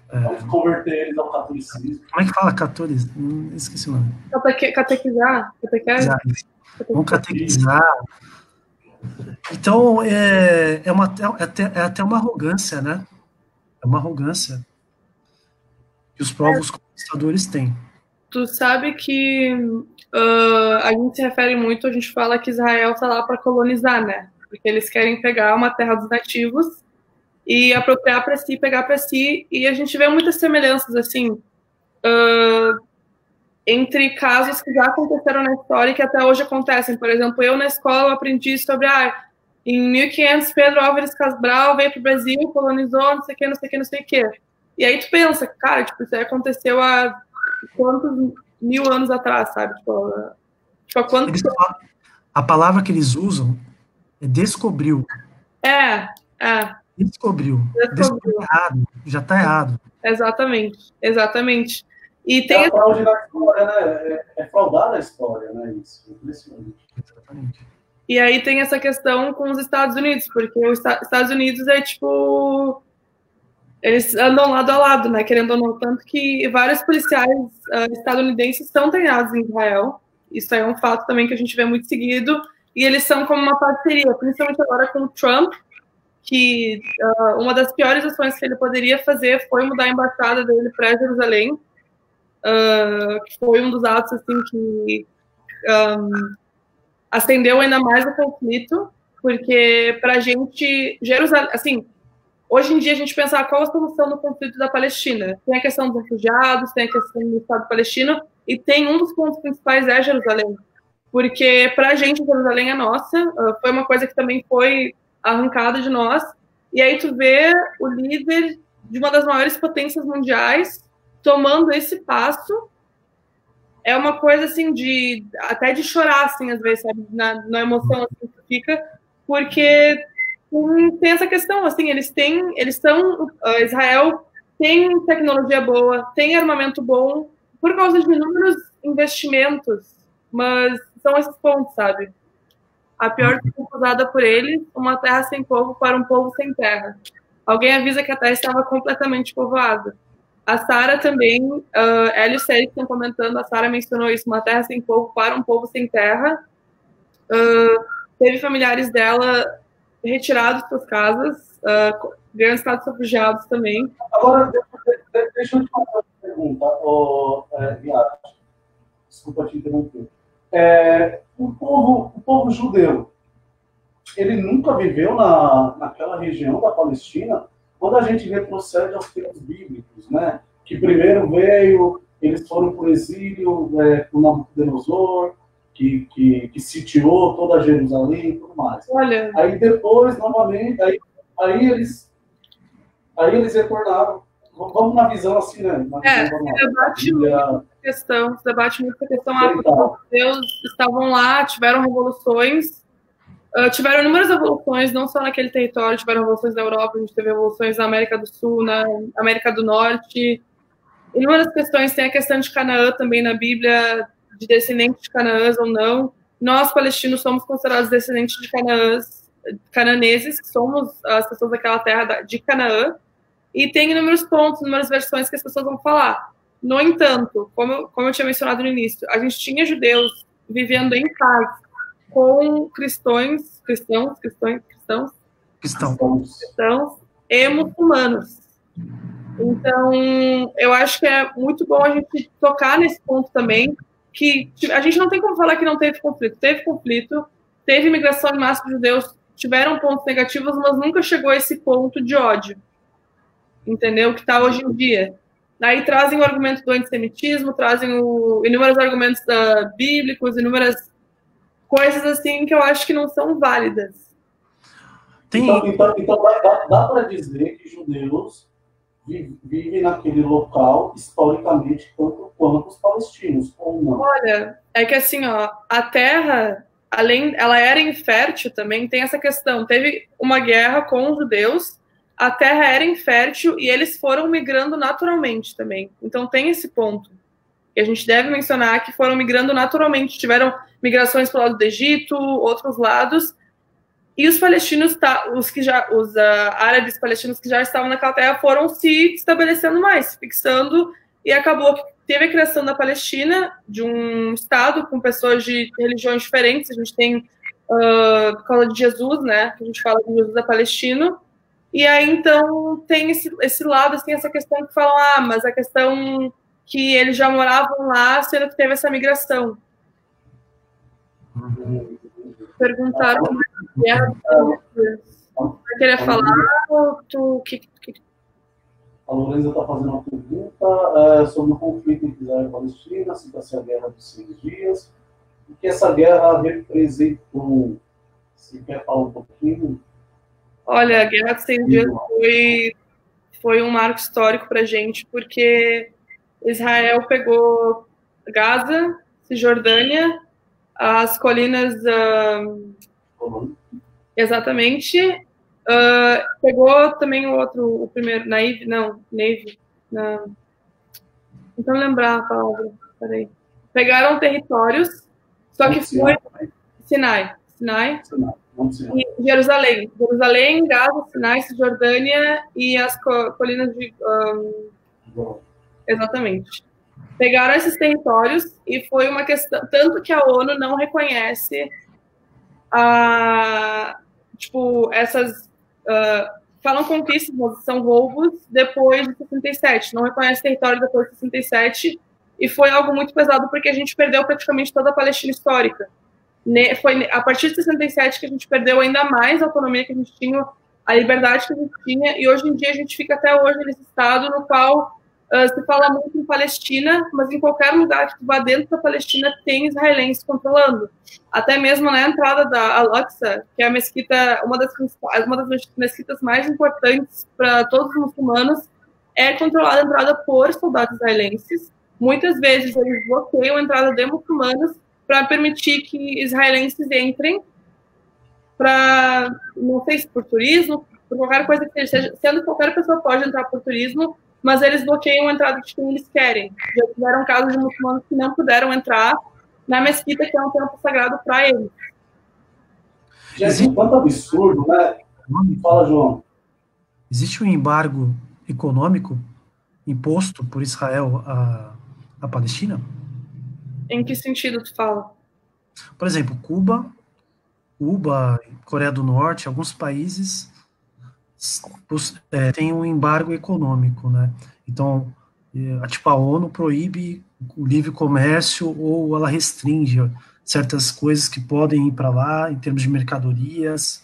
Vamos converter eles ao catolicismo. Como é que fala catolizar? Esqueci o nome. Catequizar. Vamos catequizar. Então, é até uma arrogância, né? É uma arrogância que os povos conquistadores têm. Tu sabe que a gente se refere muito, a gente fala que Israel está lá para colonizar, né? Porque eles querem pegar uma terra dos nativos e apropriar para si, pegar para si, e a gente vê muitas semelhanças, assim, entre casos que já aconteceram na história e que até hoje acontecem. Por exemplo, eu na escola aprendi sobre, em 1500, Pedro Álvares Cabral veio para o Brasil, colonizou, não sei o que. E aí tu pensa, cara, tipo, isso aí aconteceu há quantos mil anos atrás, sabe? A palavra que eles usam é descobriu. Descobriu errado, já está errado. Exatamente. E tem fraude na história, né? É fraudar a história, né? Isso, impressionante. Exatamente. E aí tem essa questão com os Estados Unidos, porque os Estados Unidos é tipo... Eles andam lado a lado, né? Querendo ou não, tanto que vários policiais estadunidenses são treinados em Israel. Isso aí é um fato também que a gente vê muito seguido. E eles são como uma parceria, principalmente agora com o Trump, que uma das piores ações que ele poderia fazer foi mudar a embaixada dele para Jerusalém, que foi um dos atos assim que acendeu ainda mais o conflito, porque para a gente, Jerusalém, assim, hoje em dia a gente pensa qual a solução do conflito da Palestina. Tem a questão dos refugiados, tem a questão do Estado palestino, e tem um dos pontos principais é Jerusalém. Porque para a gente Jerusalém é nossa, foi uma coisa que também foi arrancada de nós, e aí tu vê o líder de uma das maiores potências mundiais tomando esse passo, é uma coisa assim até de chorar assim às vezes, sabe? Na emoção assim que fica, porque tem essa questão assim, Israel tem tecnologia boa, tem armamento bom por causa de inúmeros investimentos, mas são esses pontos, sabe? A pior desculpa usada por eles, uma terra sem povo para um povo sem terra. Alguém avisa que a terra estava completamente povoada. A Sara também, ela e o Sérgio estão comentando, a Sara mencionou isso, uma terra sem povo para um povo sem terra. Teve familiares dela retirados das suas casas, grandes casos de refugiados também. Agora, deixa eu te fazer uma pergunta, Viado. Desculpa te interromper. O povo judeu, ele nunca viveu naquela região da Palestina. Quando a gente retrocede aos tempos bíblicos, né? Que primeiro eles foram para o exílio com Nabucodonosor, que sitiou toda Jerusalém e tudo mais. Olha. Aí depois, novamente, aí eles retornaram. Vamos na visão assim, né? Se debate muito essa questão. Os judeus estavam lá, tiveram revoluções, tiveram inúmeras revoluções, não só naquele território, tiveram revoluções na Europa, a gente teve revoluções na América do Sul, na América do Norte. Inúmeras questões, tem a questão de Canaã também na Bíblia, de descendentes de Canaãs ou não. Nós, palestinos, somos considerados descendentes de cananeses, que somos as pessoas daquela terra de Canaã. E tem inúmeros pontos, inúmeras versões que as pessoas vão falar. No entanto, como eu tinha mencionado no início, a gente tinha judeus vivendo em paz com cristãos e muçulmanos. Então, eu acho que é muito bom a gente tocar nesse ponto também, que a gente não tem como falar que não teve conflito. Teve conflito, teve imigração em massa de judeus, tiveram pontos negativos, mas nunca chegou a esse ponto de ódio. Entendeu? Que está hoje em dia. Aí trazem o argumento do antissemitismo, trazem inúmeros argumentos bíblicos, inúmeras coisas assim que eu acho que não são válidas. Então dá para dizer que judeus vivem naquele local historicamente tanto quanto os palestinos, ou não? Olha, é que assim, ó, a terra, ela era infértil também, tem essa questão. Teve uma guerra com os judeus, a terra era infértil e eles foram migrando naturalmente também. Então tem esse ponto. E a gente deve mencionar que foram migrando naturalmente. Tiveram migrações para o lado do Egito, outros lados. E os palestinos, os árabes palestinos que já estavam naquela terra foram se estabelecendo mais, se fixando. E acabou que teve a criação da Palestina, de um estado com pessoas de religiões diferentes. A gente tem, por causa de Jesus, né? Que a gente fala de Jesus da Palestina. E aí, então, tem esse lado, assim, essa questão que falam, mas a questão que eles já moravam lá, sendo que teve essa migração. Perguntaram mais guerra. Você queria falar? A Lorenza está fazendo uma pergunta sobre o conflito entre Israel e Palestina, cita-se a Guerra dos 100 Dias, e que essa guerra representou. Você quer falar um pouquinho? Olha, a Guerra dos 100 Dias foi um marco histórico para a gente, porque Israel pegou Gaza, Cisjordânia, as colinas... exatamente. Pegou também o primeiro... Neve. Não lembrar a palavra. Peraí. Pegaram territórios, só que Sinai. Vamos Sinai. E Jerusalém, Gaza, Sinai, Cisjordânia e as colinas de... Exatamente. Pegaram esses territórios e foi uma questão... Tanto que a ONU não reconhece essas... falam conquistas, mas são roubos depois de 67. Não reconhece território depois de 67. E foi algo muito pesado porque a gente perdeu praticamente toda a Palestina histórica. Foi a partir de 67 que a gente perdeu ainda mais a autonomia que a gente tinha, a liberdade que a gente tinha, e hoje em dia a gente fica até hoje nesse estado no qual se fala muito em Palestina, mas em qualquer lugar que tu vá dentro da Palestina tem israelenses controlando. Até mesmo na entrada da Al-Aqsa, que é a mesquita, uma das mesquitas mais importantes para todos os muçulmanos, é controlada a entrada por soldados israelenses. Muitas vezes eles bloqueiam a entrada de muçulmanos para permitir que israelenses entrem para, não sei se por turismo, por qualquer coisa que seja, sendo que qualquer pessoa pode entrar por turismo, mas eles bloqueiam a entrada de quem eles querem. Já tiveram casos de muçulmanos que não puderam entrar na mesquita, que é um templo sagrado para eles. Gente, quanto absurdo, né? Fala, João. Existe um embargo econômico imposto por Israel à Palestina? Em que sentido tu fala? Por exemplo, Cuba, Coreia do Norte, alguns países têm um embargo econômico, né? Então, a ONU proíbe o livre comércio ou ela restringe certas coisas que podem ir para lá em termos de mercadorias.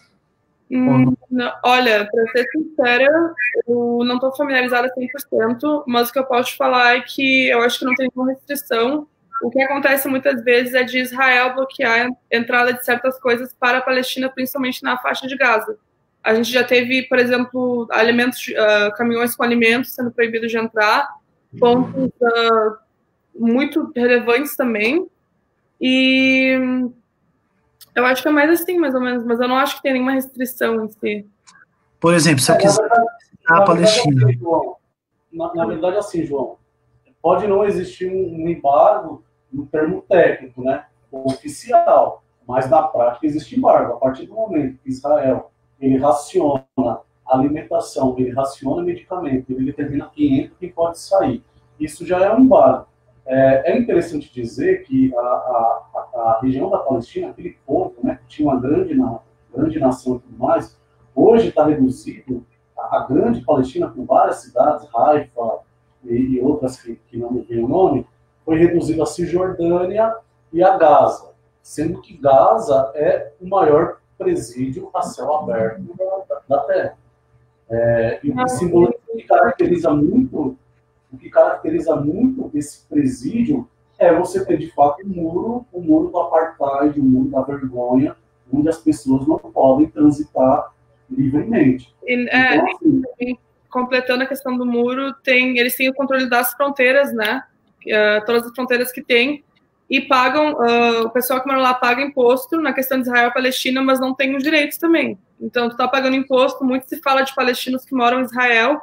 Olha, para ser sincera, eu não estou familiarizada 100%, mas o que eu posso te falar é que eu acho que não tem nenhuma restrição. O que acontece muitas vezes é de Israel bloquear a entrada de certas coisas para a Palestina, principalmente na faixa de Gaza. A gente já teve, por exemplo, caminhões com alimentos sendo proibidos de entrar, pontos muito relevantes também. E eu acho que é mais assim, mais ou menos, mas eu não acho que tem nenhuma restrição em si. Por exemplo, se eu quiser a Palestina... Na verdade, assim, João, pode não existir um embargo no termo técnico, né, oficial, mas na prática existe embargo. A partir do momento que Israel ele raciona alimentação, ele raciona medicamento, ele determina quem entra e quem pode sair, isso já é um embargo. É interessante dizer que a região da Palestina, aquele povo, né, que tinha uma grande nação e tudo mais, hoje está reduzido a grande Palestina, com várias cidades, Haifa e outras que não me vem o nome, foi reduzido a Cisjordânia e a Gaza, sendo que Gaza é o maior presídio a céu aberto da Terra. E o que caracteriza muito esse presídio é você ter, de fato, o muro do apartheid, o muro da vergonha, onde as pessoas não podem transitar livremente. Então, assim, completando a questão do muro, eles têm o controle das fronteiras, né? Todas as fronteiras que tem, e pagam, o pessoal que mora lá paga imposto na questão de Israel e Palestina, mas não tem os direitos também. Então, tu tá pagando imposto, muito se fala de palestinos que moram em Israel,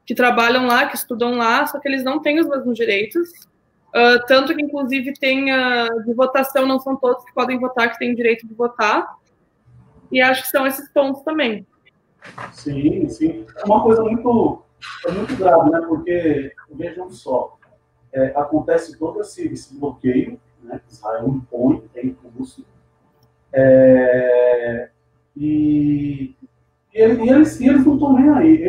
que trabalham lá, que estudam lá, só que eles não têm os mesmos direitos. Tanto que, inclusive, tem de votação, não são todos que podem votar, que têm direito de votar. E acho que são esses pontos também. Sim, sim. É uma coisa muito grave, né? Porque, vejam só, acontece todo esse bloqueio, né? Israel impõe, tem custo. E eles não estão nem aí.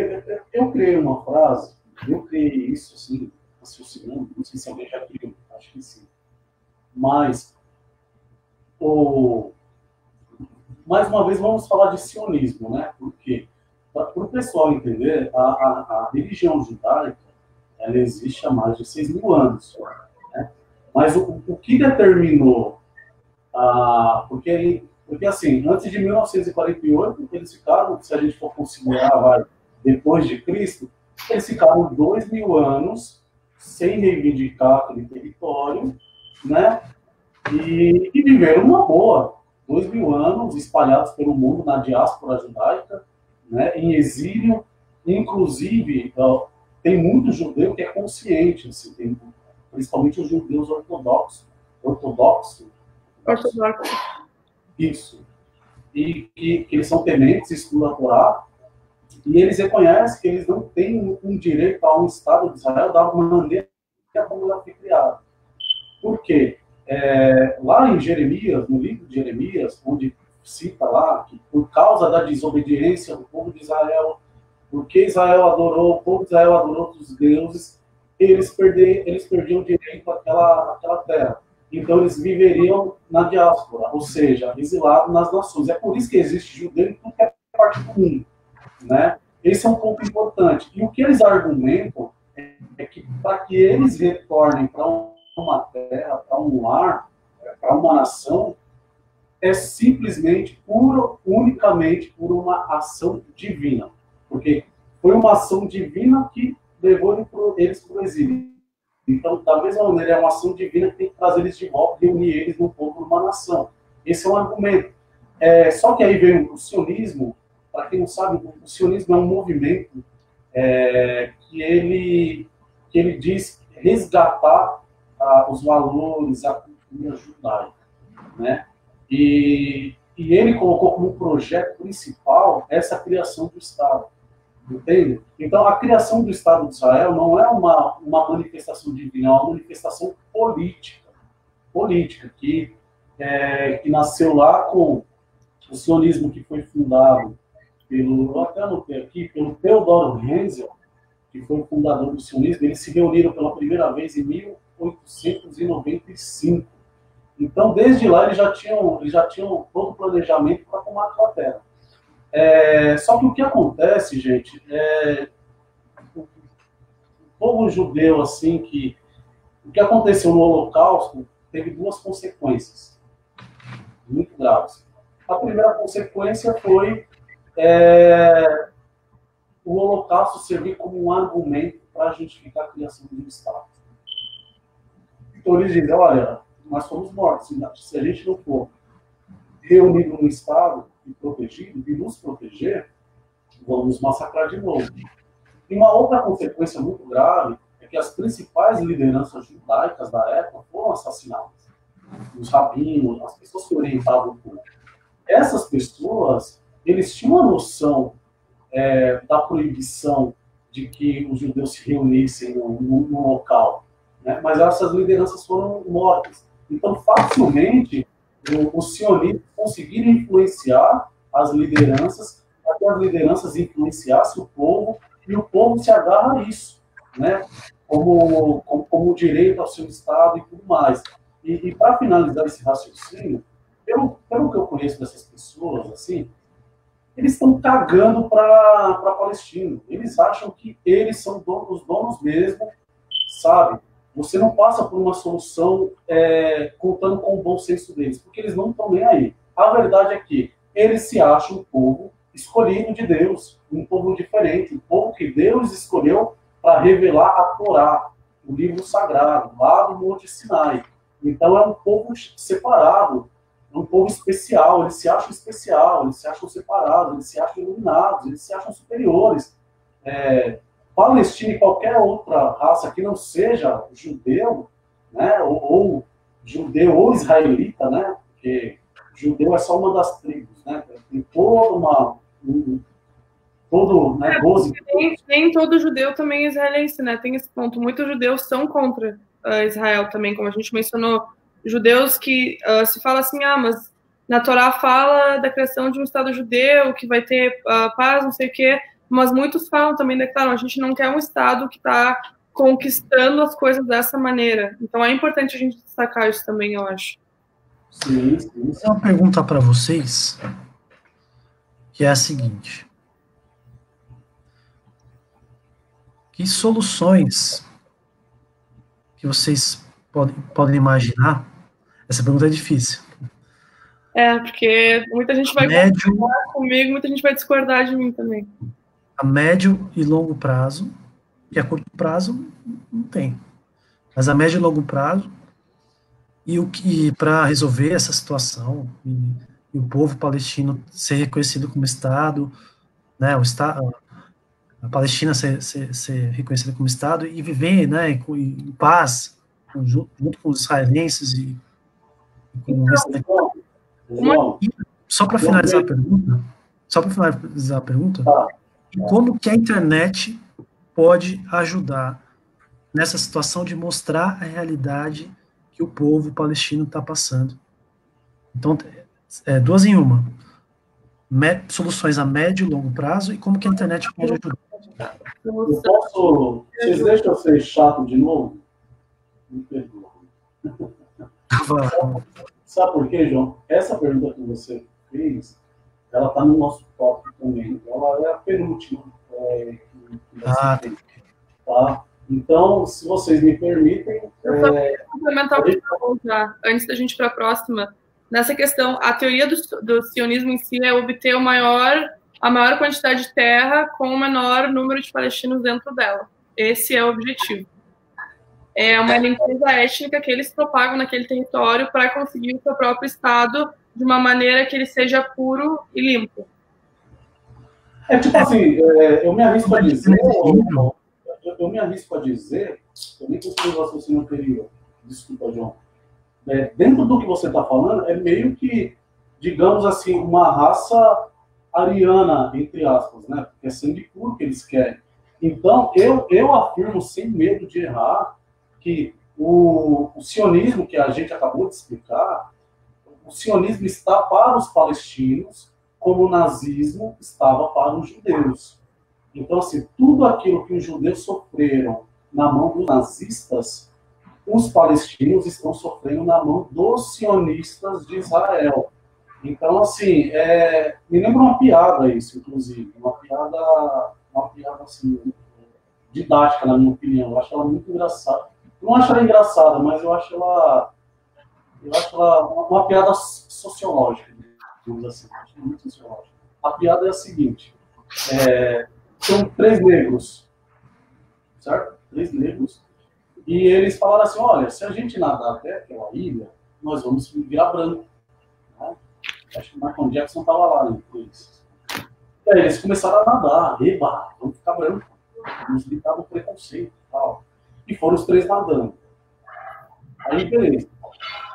Eu criei uma frase, eu criei isso, assim, raciocinando, não sei se alguém já criou, acho que sim. Mas, mais uma vez, vamos falar de sionismo, né? Porque, para o pessoal entender, a religião judaica, ela existe há mais de 6.000 anos. Né? Mas o que determinou, porque assim, antes de 1948, eles ficaram, se a gente for considerar, depois de Cristo, eles ficaram 2.000 anos sem reivindicar aquele território, né? E viveram uma boa. 2.000 anos espalhados pelo mundo na diáspora judaica, né, em exílio, inclusive tem muito judeu que é consciente, assim, principalmente os judeus ortodoxos. Isso. E que eles são tementes, estudam a Torá, e eles reconhecem que eles não têm um direito a um Estado de Israel da maneira como ela foi criada. Por quê? Lá em Jeremias, no livro de Jeremias, onde cita lá que por causa da desobediência do povo de Israel, porque o povo de Israel adorou outros deuses, eles perdiam o direito àquela terra. Então eles viveriam na diáspora, ou seja, exilados nas nações. É por isso que existe judeu em tudo que é parte do mundo, né? Esse é um ponto importante. E o que eles argumentam é que para que eles retornem para uma terra, para um lar, para uma nação, é simplesmente, unicamente por uma ação divina. Porque foi uma ação divina que levou eles para o exílio. Então, da mesma maneira, é uma ação divina que tem que trazer eles de volta, reunir eles num povo, numa nação. Esse é um argumento. Só que aí vem o sionismo. Para quem não sabe, o sionismo é um movimento que ele diz resgatar os valores, a cultura judaica, né? E ele colocou como projeto principal essa criação do Estado, entende? Então, a criação do Estado de Israel não é uma manifestação divina, é uma manifestação política que nasceu lá com o sionismo que foi fundado eu até anotei aqui, pelo Theodor Herzl, que foi o fundador do sionismo. Eles se reuniram pela primeira vez em 1895. Então, desde lá, eles já tinham todo o planejamento para tomar aquela terra. Só que o que acontece, gente, o povo judeu, assim, o que aconteceu no Holocausto teve duas consequências muito graves. A primeira consequência foi o Holocausto servir como um argumento para justificar a criação de um Estado. Então eles dizem, olha, nós somos mortos, se a gente não for reunido no Estado e protegido, e nos proteger, vão nos massacrar de novo. E uma outra consequência muito grave é que as principais lideranças judaicas da época foram assassinadas. Os rabinos, as pessoas que orientavam o povo. Essas pessoas, eles tinham uma noção da proibição de que os judeus se reunissem num local, né? Mas essas lideranças foram mortas. Então, facilmente, os sionistas conseguiram influenciar as lideranças, para que as lideranças influenciassem o povo, e o povo se agarra a isso, né? Como direito ao seu Estado e tudo mais. E para finalizar esse raciocínio, pelo que eu conheço dessas pessoas, assim, eles estão cagando para a Palestina. Eles acham que eles são os donos mesmo, sabe? Você não passa por uma solução contando com o bom senso deles, porque eles não estão nem aí. A verdade é que eles se acham um povo escolhido de Deus, um povo diferente, um povo que Deus escolheu para revelar a Torá, o livro sagrado, lá do Monte Sinai. Então é um povo separado, um povo especial, eles se acham separados, eles se acham iluminados, eles se acham superiores. Palestina e qualquer outra raça que não seja judeu, né, ou judeu ou israelita, né, porque judeu é só uma das tribos, né, tem toda né, 12... Nem todo judeu também é israelense, né, tem esse ponto, muitos judeus são contra Israel também, como a gente mencionou, judeus que se fala assim, mas na Torá fala da criação de um Estado judeu, que vai ter paz, não sei o quê, mas muitos falam também, declaram, a gente não quer um Estado que está conquistando as coisas dessa maneira. Então é importante a gente destacar isso também, eu acho. Sim. Vou fazer uma pergunta para vocês, que é a seguinte. Que soluções que vocês podem imaginar? Essa pergunta é difícil. Porque muita gente vai concordar comigo, muita gente vai discordar de mim também. A médio e longo prazo, e a curto prazo não tem. Mas a médio e longo prazo, e para resolver essa situação, e o povo palestino ser reconhecido como Estado, né, a Palestina ser reconhecida como Estado e viver, né, em paz, junto com os israelenses e com o restante. João, Só para finalizar a pergunta, tá. como que a internet pode ajudar nessa situação de mostrar a realidade que o povo palestino está passando? Então, duas em uma. Soluções a médio e longo prazo e como que a internet pode ajudar. Vocês deixam eu ser chato de novo? Me perdoa. Sabe por quê, João? Essa pergunta que você fez, ela está no nosso tópico também. Ela é a penúltima que vai ser feita, tá? Então, se vocês me permitem... Eu só quero complementar o que você falou já, antes da gente ir para a próxima. Nessa questão, a teoria do sionismo em si é obter a maior quantidade de terra com o menor número de palestinos dentro dela. Esse é o objetivo. É uma limpeza étnica que eles propagam naquele território para conseguir o seu próprio Estado de uma maneira que ele seja puro e limpo. É tipo assim, eu me arrisco a dizer, eu nem consigo o raciocínio anterior, desculpa, João. Dentro do que você está falando, é meio que, digamos assim, uma raça ariana, entre aspas, né? Porque é sangue puro que eles querem. Então, eu afirmo, sem medo de errar, que o sionismo que a gente acabou de explicar, o sionismo está para os palestinos como o nazismo estava para os judeus. Então, assim, tudo aquilo que os judeus sofreram na mão dos nazistas, os palestinos estão sofrendo na mão dos sionistas de Israel. Então, assim, me lembra uma piada isso, inclusive. Uma piada assim, didática, na minha opinião. Eu acho ela muito engraçada. Não acho ela engraçada, mas eu acho ela uma piada sociológica, digamos assim. Eu acho muito sociológica. A piada é a seguinte. São 3 negros, certo? 3 negros. E eles falaram assim, olha, se a gente nadar até aquela ilha, nós vamos virar branco. Né? Acho que o Michael Jackson estava lá, né? E aí eles começaram a nadar, vamos ficar branco. Vamos lidar do preconceito e tal. E foram os 3 nadando. Aí, beleza.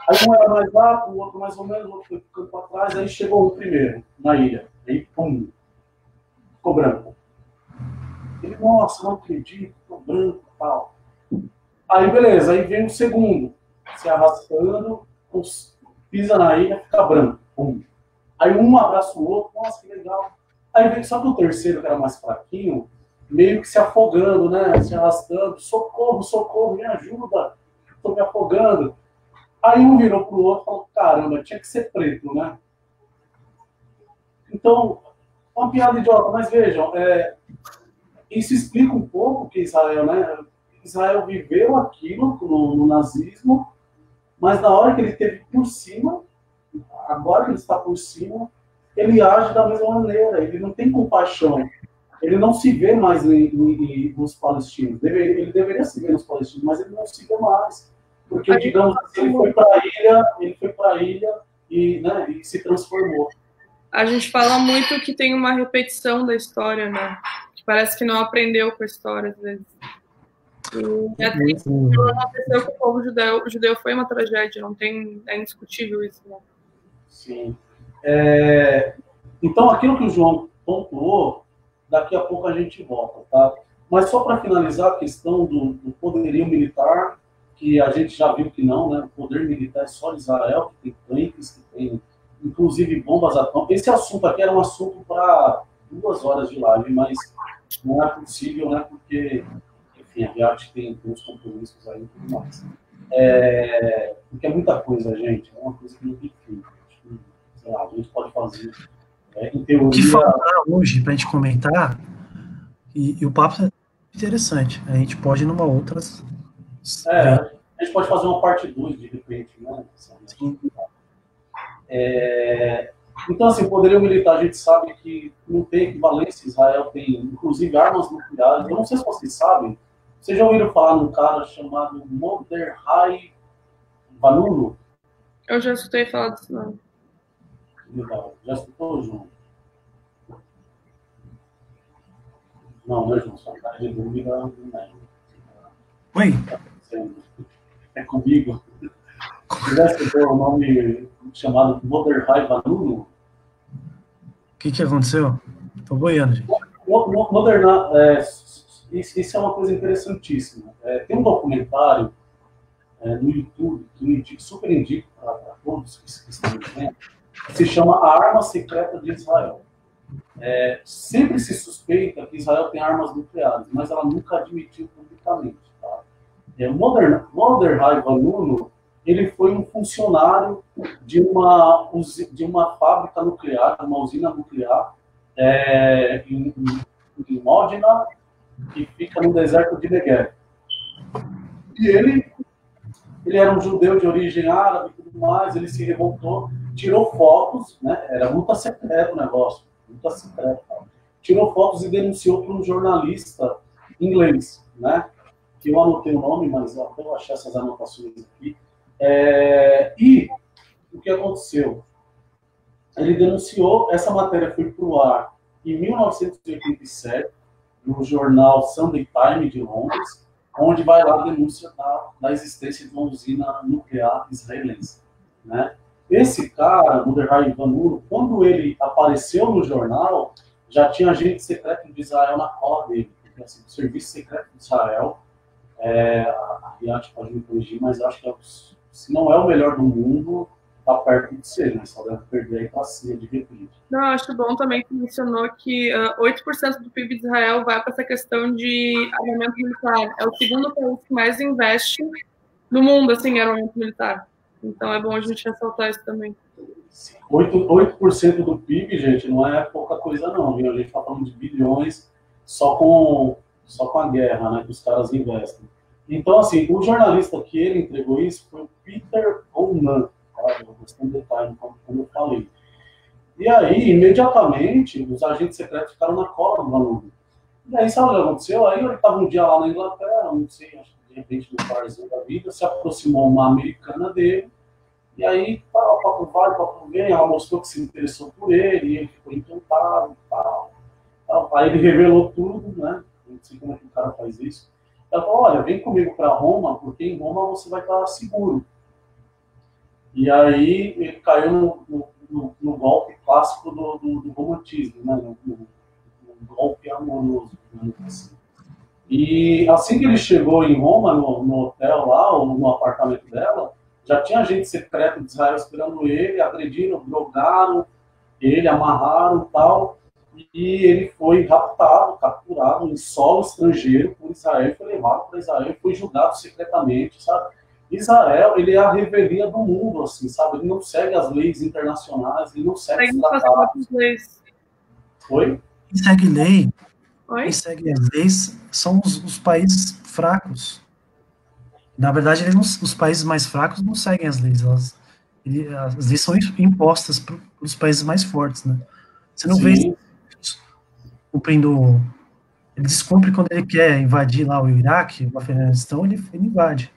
Aí um era mais rápido, o outro mais ou menos, o outro foi ficando para trás, aí chegou o primeiro na ilha. Aí, pum, ficou branco. Ele, nossa, não acredito, ficou branco e tal. Aí, beleza, aí vem o segundo, se arrastando, pisa na ilha, fica branco. Pum. Aí um abraça o outro, nossa, que legal. Aí vem só que o terceiro, que era mais fraquinho, meio que se afogando, né? Se arrastando, socorro, socorro, me ajuda, estou me afogando. Aí um virou pro outro e falou, caramba, tinha que ser preto, né? Então, uma piada idiota, mas vejam, isso explica um pouco que Israel, né? Israel viveu aquilo no nazismo, mas na hora que ele esteve por cima, agora que ele está por cima, ele age da mesma maneira, ele não tem compaixão, ele não se vê mais nos palestinos, ele deveria se ver nos palestinos, mas ele não se vê mais, porque, digamos assim, ele foi para a ilha e, né, e se transformou. A gente fala muito que tem uma repetição da história, né? Que parece que não aprendeu com a história, às vezes. E é triste que aconteceu com o povo judeu. O judeu foi uma tragédia, é indiscutível isso, né? Sim. Então, aquilo que o João pontuou, daqui a pouco a gente volta, tá? Mas só para finalizar a questão do poderio militar, que a gente já viu que não, né? O poder militar é só de Israel, que tem tanques, que tem, inclusive, bombas atômicas. Esse assunto aqui era um assunto para 2 horas de live, mas não é possível, né? Porque, enfim, a viagem tem uns compromissos aí e tudo mais. Porque é muita coisa, gente. É uma coisa que não tem fim. Sei lá, a gente pode fazer. Em teoria... O que faltar hoje para a gente comentar, e o papo é interessante. A gente pode ir numa outra... a gente pode fazer uma parte 2, de repente, né? Então, assim, o poderio militar, a gente sabe que não tem equivalência. Israel tem, inclusive, armas nucleares. Eu não sei se vocês sabem. Vocês já ouviram falar num cara chamado Mordechai Vanunu? Eu já escutei falar disso, não. Legal. Já escutou, João? Não, né, João? Sua cara de dúvida não é. Oi? É comigo? tivesse um nome chamado Mordechai Vanunu. O que aconteceu? Tô boiando, gente. Isso é uma coisa interessantíssima. Tem um documentário no YouTube que eu indico, super indico para todos que estão vendo, que se chama A Arma Secreta de Israel. Sempre se suspeita que Israel tem armas nucleares, mas ela nunca admitiu publicamente. Tá? Mordechai Vanunu, ele foi um funcionário de uma fábrica nuclear, uma usina nuclear, em Modena, que fica no deserto de Negev. E ele era um judeu de origem árabe e tudo mais, ele se revoltou, tirou fotos, né? Era muito secreto o negócio, muito secreto. Tirou fotos e denunciou para um jornalista inglês, né? Que eu anotei o nome, mas até eu achei essas anotações aqui. E o que aconteceu? Ele denunciou, essa matéria foi para o ar em 1987, no jornal Sunday Times de Londres, onde vai lá a denúncia da existência de uma usina nuclear israelense. Né? Esse cara, Mordechai Vanunu, quando ele apareceu no jornal, já tinha agente secreto de Israel na cola dele. Porque, assim, o Serviço Secreto de Israel, a Riad pode me corrigir, mas acho que se não é o melhor do mundo, está perto de ser, né? Só deve perder aí para a CIA de repente. Não, acho bom também que mencionou que 8% do PIB de Israel vai para essa questão de armamento militar. É o segundo país que mais investe no mundo, assim, em armamento militar. Então é bom a gente ressaltar isso também. 8% do PIB, gente, não é pouca coisa não, viu? A gente está falando de bilhões só com a guerra, né, que os caras investem. Então, assim, o jornalista que ele entregou isso foi o Peter Oman, tá? Eu gostei do detalhe, como eu falei. E aí, imediatamente, os agentes secretos ficaram na cola do Vanunu. E aí, sabe o que aconteceu? Aí ele estava um dia lá na Inglaterra, não sei, acho que de repente no barzinho da vida, se aproximou uma americana dele, e aí, papo vai, papo vem, ela mostrou que se interessou por ele, e ele ficou encantado e tal. Aí ele revelou tudo, né? Não sei como é que o cara faz isso. Ela falou, olha, vem comigo para Roma, porque em Roma você vai estar seguro. E aí ele caiu no golpe clássico do romantismo, né? No golpe amoroso. Né? Assim. E assim que ele chegou em Roma, no hotel lá, ou no apartamento dela, já tinha agente secreto de Israel esperando ele, agrediram, drogaram ele, amarraram e tal. E ele foi raptado, capturado em solo estrangeiro por Israel, foi levado para Israel, foi julgado secretamente, sabe? Israel, ele é a revelia do mundo, assim, sabe? Ele não segue as leis internacionais, ele não segue os tratados. Oi? Quem segue lei, quem segue as leis são os países fracos. Na verdade, os países mais fracos não seguem as leis. As leis são impostas para os países mais fortes, né? Você não vê cumprindo... Ele descumpre quando ele quer invadir lá o Iraque, o Afeganistão, ele invade.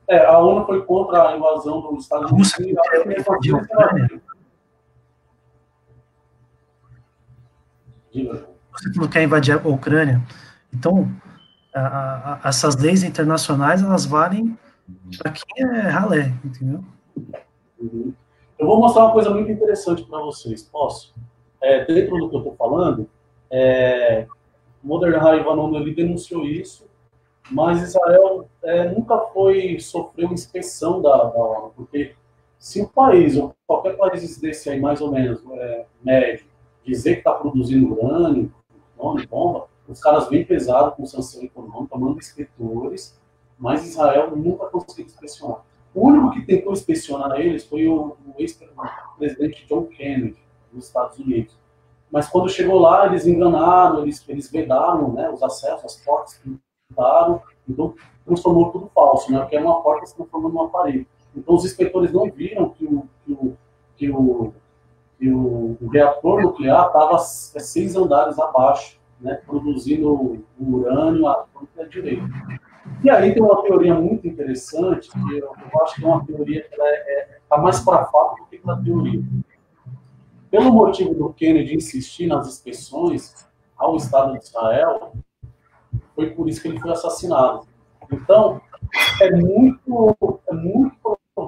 A ONU foi contra a invasão dos Estados Unidos. A Rússia invadiu a Ucrânia. Você não quer invadir a Ucrânia. Então, essas leis internacionais, elas valem para quem é ralé, entendeu? Uhum. Eu vou mostrar uma coisa muito interessante para vocês. Posso? Dentro do que eu estou falando, Mordechai Vanunu, ele denunciou isso, mas Israel nunca sofreu inspeção da ONU, porque se o país, ou qualquer país desse aí, mais ou menos, médio, dizer que está produzindo urânio, bomba, os caras vêm pesado com sanção econômica, mandam inspetores, mas Israel nunca conseguiu inspecionar. O único que tentou inspecionar eles foi o ex-presidente John Kennedy, dos Estados Unidos. Mas quando chegou lá, eles enganaram, eles vedaram, né, os acessos, as portas pintaram, então transformou tudo falso, né, porque é uma porta se transformou numa parede. Então os inspetores não viram que o reator nuclear estava 6 andares abaixo, né, produzindo o urânio à torta direita. E aí tem uma teoria muito interessante, que eu acho que é uma teoria que está mais para fato do que para teoria. Pelo motivo do Kennedy insistir nas inspeções ao Estado de Israel, foi por isso que ele foi assassinado. Então, é muito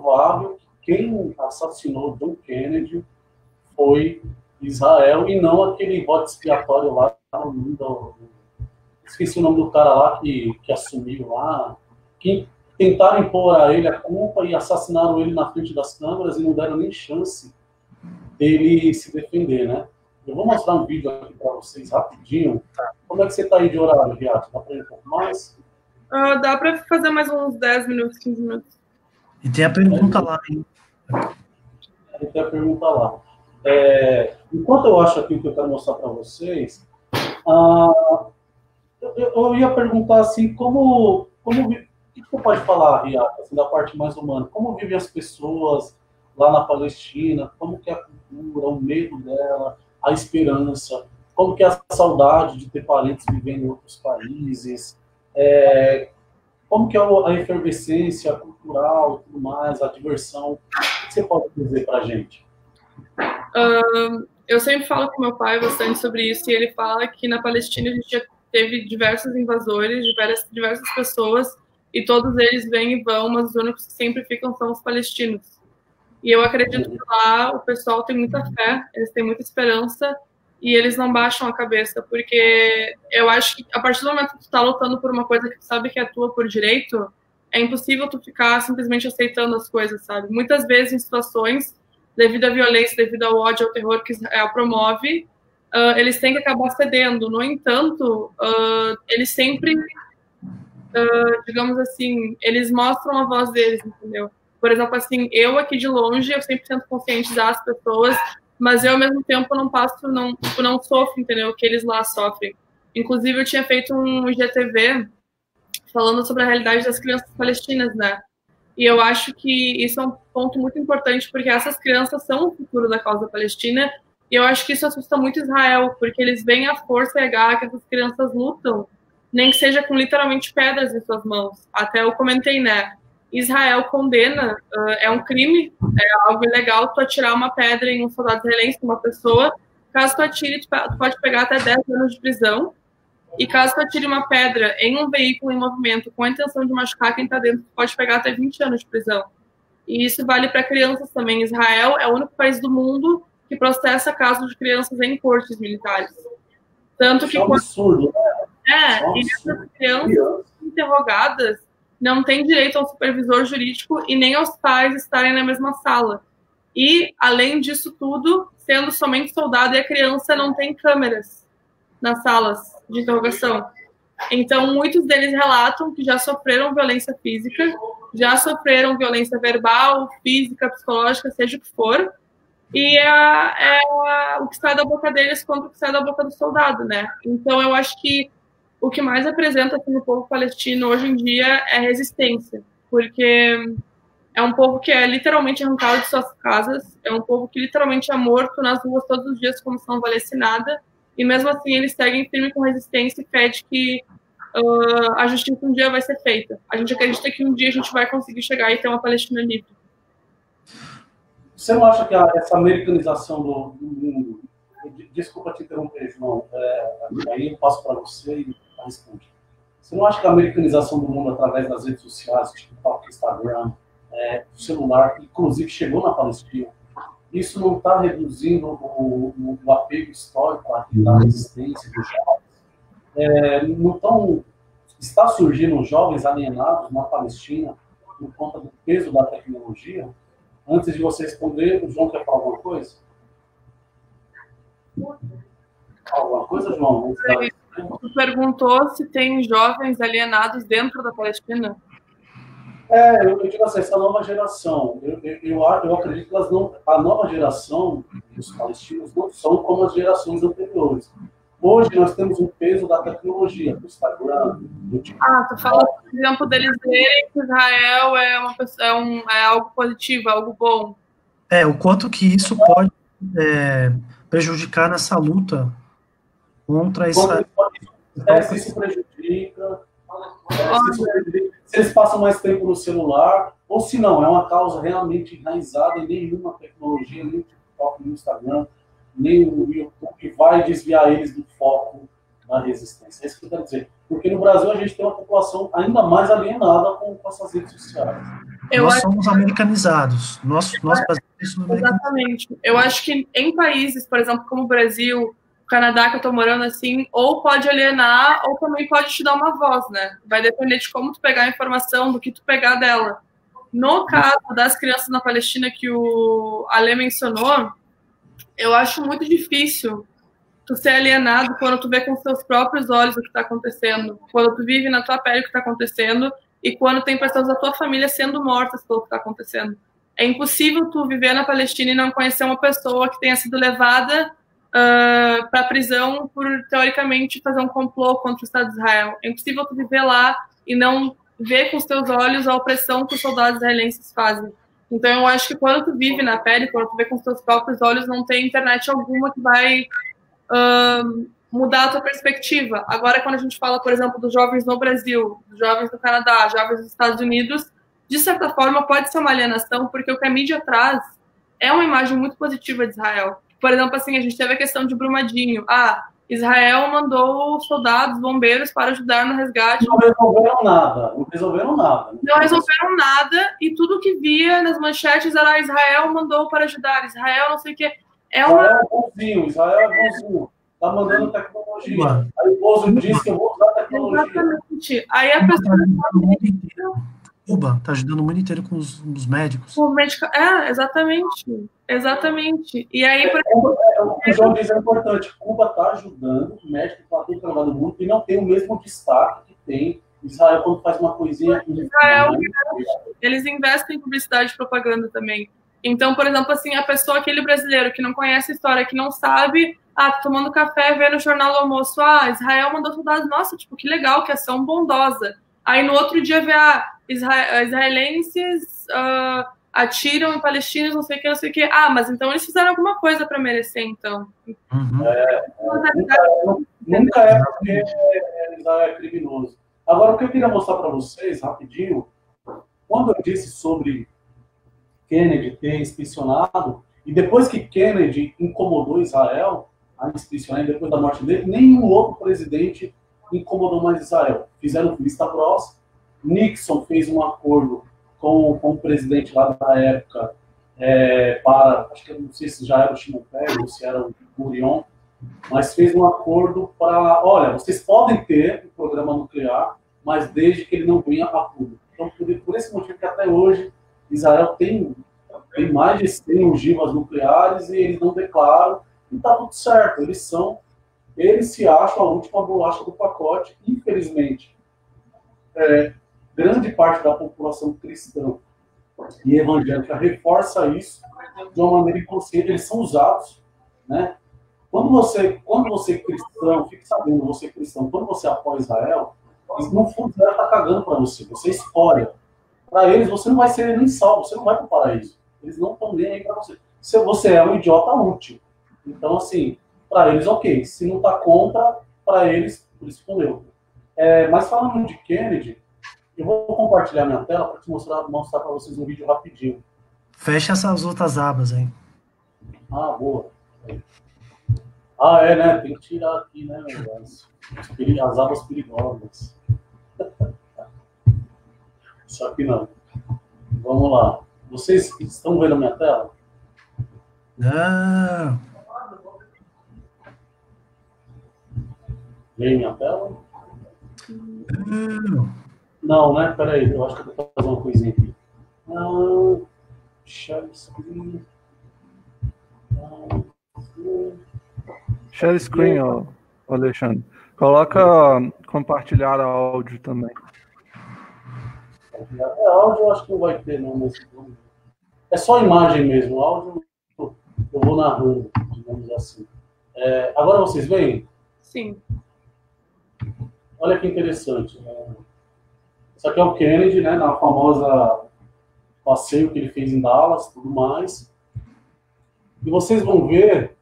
provável que quem assassinou John Kennedy foi Israel e não aquele bode expiatório lá, esqueci o nome do cara lá que assumiu lá, que tentaram impor a ele a culpa e assassinaram ele na frente das câmeras e não deram nem chance dele se defender, né? Eu vou mostrar um vídeo aqui para vocês rapidinho. Como é que você está aí de horário, Riacho? Dá para ir um pouco mais? Dá para fazer mais uns 10 minutos, 15 minutos. E tem a pergunta lá, hein? Tem a pergunta lá. Enquanto eu acho aqui o que eu quero mostrar para vocês, eu ia perguntar assim, o que você pode falar, Riacho, assim, da parte mais humana? Como vivem as pessoas lá na Palestina? Como que é a cultura, o medo dela, a esperança? Como que é a saudade de ter parentes vivendo em outros países? Como que é a efervescência cultural e tudo mais, a diversão? O que você pode dizer para a gente? Eu sempre falo com meu pai bastante sobre isso, e ele fala que na Palestina a gente já teve diversos invasores, diversas pessoas, e todos eles vêm e vão, mas os únicos que sempre ficam são os palestinos. E eu acredito que lá o pessoal tem muita fé, eles têm muita esperança, e eles não baixam a cabeça, porque eu acho que a partir do momento que tu tá lutando por uma coisa que tu sabe que é tua por direito, é impossível tu ficar simplesmente aceitando as coisas, sabe? Muitas vezes em situações, devido à violência, devido ao ódio, ao terror que Israel promove, eles têm que acabar cedendo. No entanto, eles sempre, digamos assim, eles mostram a voz deles, entendeu? Por exemplo, assim, eu aqui de longe, eu sempre tento conscientizar as pessoas, mas eu, ao mesmo tempo, não sofro, entendeu? O que eles lá sofrem. Inclusive, eu tinha feito um IGTV falando sobre a realidade das crianças palestinas, né? E eu acho que isso é um ponto muito importante, porque essas crianças são o futuro da causa palestina, e eu acho que isso assusta muito Israel, porque eles veem a força e a garra que essas crianças lutam, nem que seja com literalmente pedras em suas mãos. Até eu comentei, né? Israel condena, é um crime, é algo ilegal tu atirar uma pedra em um soldado israelense, uma pessoa. Caso tu atire, tu pode pegar até 10 anos de prisão. E caso tu atire uma pedra em um veículo em movimento com a intenção de machucar quem está dentro, tu pode pegar até 20 anos de prisão. E isso vale para crianças também. Israel é o único país do mundo que processa casos de crianças em cortes militares. Tanto que... É um absurdo, né? E essas crianças interrogadas não têm direito ao supervisor jurídico e nem aos pais estarem na mesma sala. E, além disso tudo, sendo somente soldado e a criança não tem câmeras nas salas de interrogação. Então, muitos deles relatam que já sofreram violência física, já sofreram violência verbal, física, psicológica, seja o que for, e o que sai da boca deles contra o que sai da boca do soldado, né? Então, eu acho que o que mais apresenta assim, no povo palestino hoje em dia é resistência, porque é um povo que é literalmente arrancado de suas casas, é um povo que literalmente é morto nas ruas todos os dias como se não valesse nada, e mesmo assim eles seguem firme com resistência e pede que a justiça um dia vai ser feita. A gente acredita que um dia a gente vai conseguir chegar e ter uma Palestina livre. Você não acha que essa americanização do mundo... Desculpa te interromper, João. Aí eu passo para você e responde. Você não acha que a americanização do mundo através das redes sociais, TikTok, Instagram, do celular, inclusive chegou na Palestina, isso não está reduzindo o apego histórico da resistência dos jovens? Está surgindo jovens alienados na Palestina por conta do peso da tecnologia? Antes de você responder, o João quer falar alguma coisa? Alguma coisa, João? Tu perguntou se tem jovens alienados dentro da Palestina? Eu digo assim, essa nova geração, eu acredito que a nova geração dos palestinos não são como as gerações anteriores. Hoje nós temos um peso da tecnologia, do Instagram, do TikTok. Tu fala, por exemplo, deles verem que Israel é algo positivo, algo bom. O quanto que isso pode prejudicar nessa luta contra Israel. Se isso prejudica, se eles passam mais tempo no celular, ou se não, é uma causa realmente enraizada em nenhuma tecnologia, nem o TikTok, nem o Instagram, nem o YouTube vai desviar eles do foco da resistência. É isso que eu quero dizer. Porque no Brasil a gente tem uma população ainda mais alienada com essas redes sociais. Nós somos americanizados. Nós brasileiros somos americanizados. Exatamente. Eu acho que em países, por exemplo, como o Brasil, o Canadá, que eu tô morando assim, ou pode alienar, ou também pode te dar uma voz, né? Vai depender de como tu pegar a informação, do que tu pegar dela. No caso das crianças na Palestina que o Ale mencionou, eu acho muito difícil tu ser alienado quando tu vê com seus próprios olhos o que está acontecendo, quando tu vive na tua pele o que está acontecendo e quando tem pessoas da tua família sendo mortas pelo que está acontecendo. É impossível tu viver na Palestina e não conhecer uma pessoa que tenha sido levada para a prisão por, teoricamente, fazer um complô contra o Estado de Israel. É impossível tu viver lá e não ver com os teus olhos a opressão que os soldados israelenses fazem. Então, eu acho que quando tu vive na pele, quando tu vê com os teus próprios olhos, não tem internet alguma que vai mudar a tua perspectiva. Agora, quando a gente fala, por exemplo, dos jovens no Brasil, dos jovens no Canadá, jovens nos Estados Unidos, de certa forma pode ser uma alienação, porque o que a mídia traz é uma imagem muito positiva de Israel. Por exemplo, assim, a gente teve a questão de Brumadinho. Israel mandou soldados, bombeiros para ajudar no resgate. Não resolveram nada. Não resolveram nada, e tudo que via nas manchetes era Israel mandou para ajudar, Israel não sei o quê. Israel é bonzinho. Tá mandando tecnologia. Aí o Bozo diz que eu vou usar tecnologia. Exatamente. Aí a pessoa... Cuba está ajudando o mundo inteiro com os médicos. Exatamente. E aí, por exemplo... O que o João diz é importante. Cuba está ajudando o médico para todo trabalho do mundo e não tem o mesmo destaque que tem Israel quando faz uma coisinha. Israel, eles investem em publicidade e propaganda também. Então, por exemplo, assim, a pessoa, aquele brasileiro que não conhece a história, que não sabe, tomando café, vê no jornal do almoço, Israel mandou soldados, nossa, tipo, que legal, que ação bondosa. Aí no outro dia vê, israelenses atiram em palestinos, não sei o que. Mas então eles fizeram alguma coisa para merecer, então. Nunca é porque Israel é criminoso. Agora, o que eu queria mostrar para vocês, rapidinho, quando eu disse sobre Kennedy ter inspecionado, e depois que Kennedy incomodou Israel a inspecionar, depois da morte dele, nenhum outro presidente incomodou mais Israel. Fizeram vista grossa. Nixon fez um acordo com o presidente lá da época acho que eu não sei se já era o Shimon Peres ou se era o Gurion, mas fez um acordo para, olha, vocês podem ter um programa nuclear, mas desde que ele não venha a público. Então, por esse motivo que até hoje Israel tem mais de 100 ogivas nucleares e eles não declaram, e está tudo certo. Eles se acham a última bolacha do pacote. Infelizmente, grande parte da população cristã e evangélica reforça isso de uma maneira inconsciente. Eles são usados, né? Quando você é cristão, fique sabendo, você é cristão, quando você apoia Israel, no fundo Israel está cagando para você, você escolhe. Para eles, você não vai ser nem salvo, você não vai para o paraíso. Eles não estão nem aí para você. Se você é um idiota útil. Então, assim, para eles, ok. Se não está contra, para eles, por isso que eu. Mas falando de Kennedy, eu vou compartilhar minha tela para te mostrar para vocês um vídeo rapidinho. Fecha essas outras abas, hein? Boa. Né? Tem que tirar aqui, né? As abas perigosas. Isso aqui não. Vamos lá. Vocês estão vendo a minha tela? Não. Vem minha tela? Não, né? Peraí, eu acho que eu vou fazer uma coisinha aqui. Share screen. Share screen, Alexandre. Coloca compartilhar áudio também. Áudio eu acho que não vai ter, não. Mas é só imagem mesmo. O áudio eu vou narrando, digamos assim. Agora vocês veem? Sim. Olha que interessante. Isso aqui é o Kennedy, né, na famosa passeio que ele fez em Dallas, tudo mais. E vocês vão ver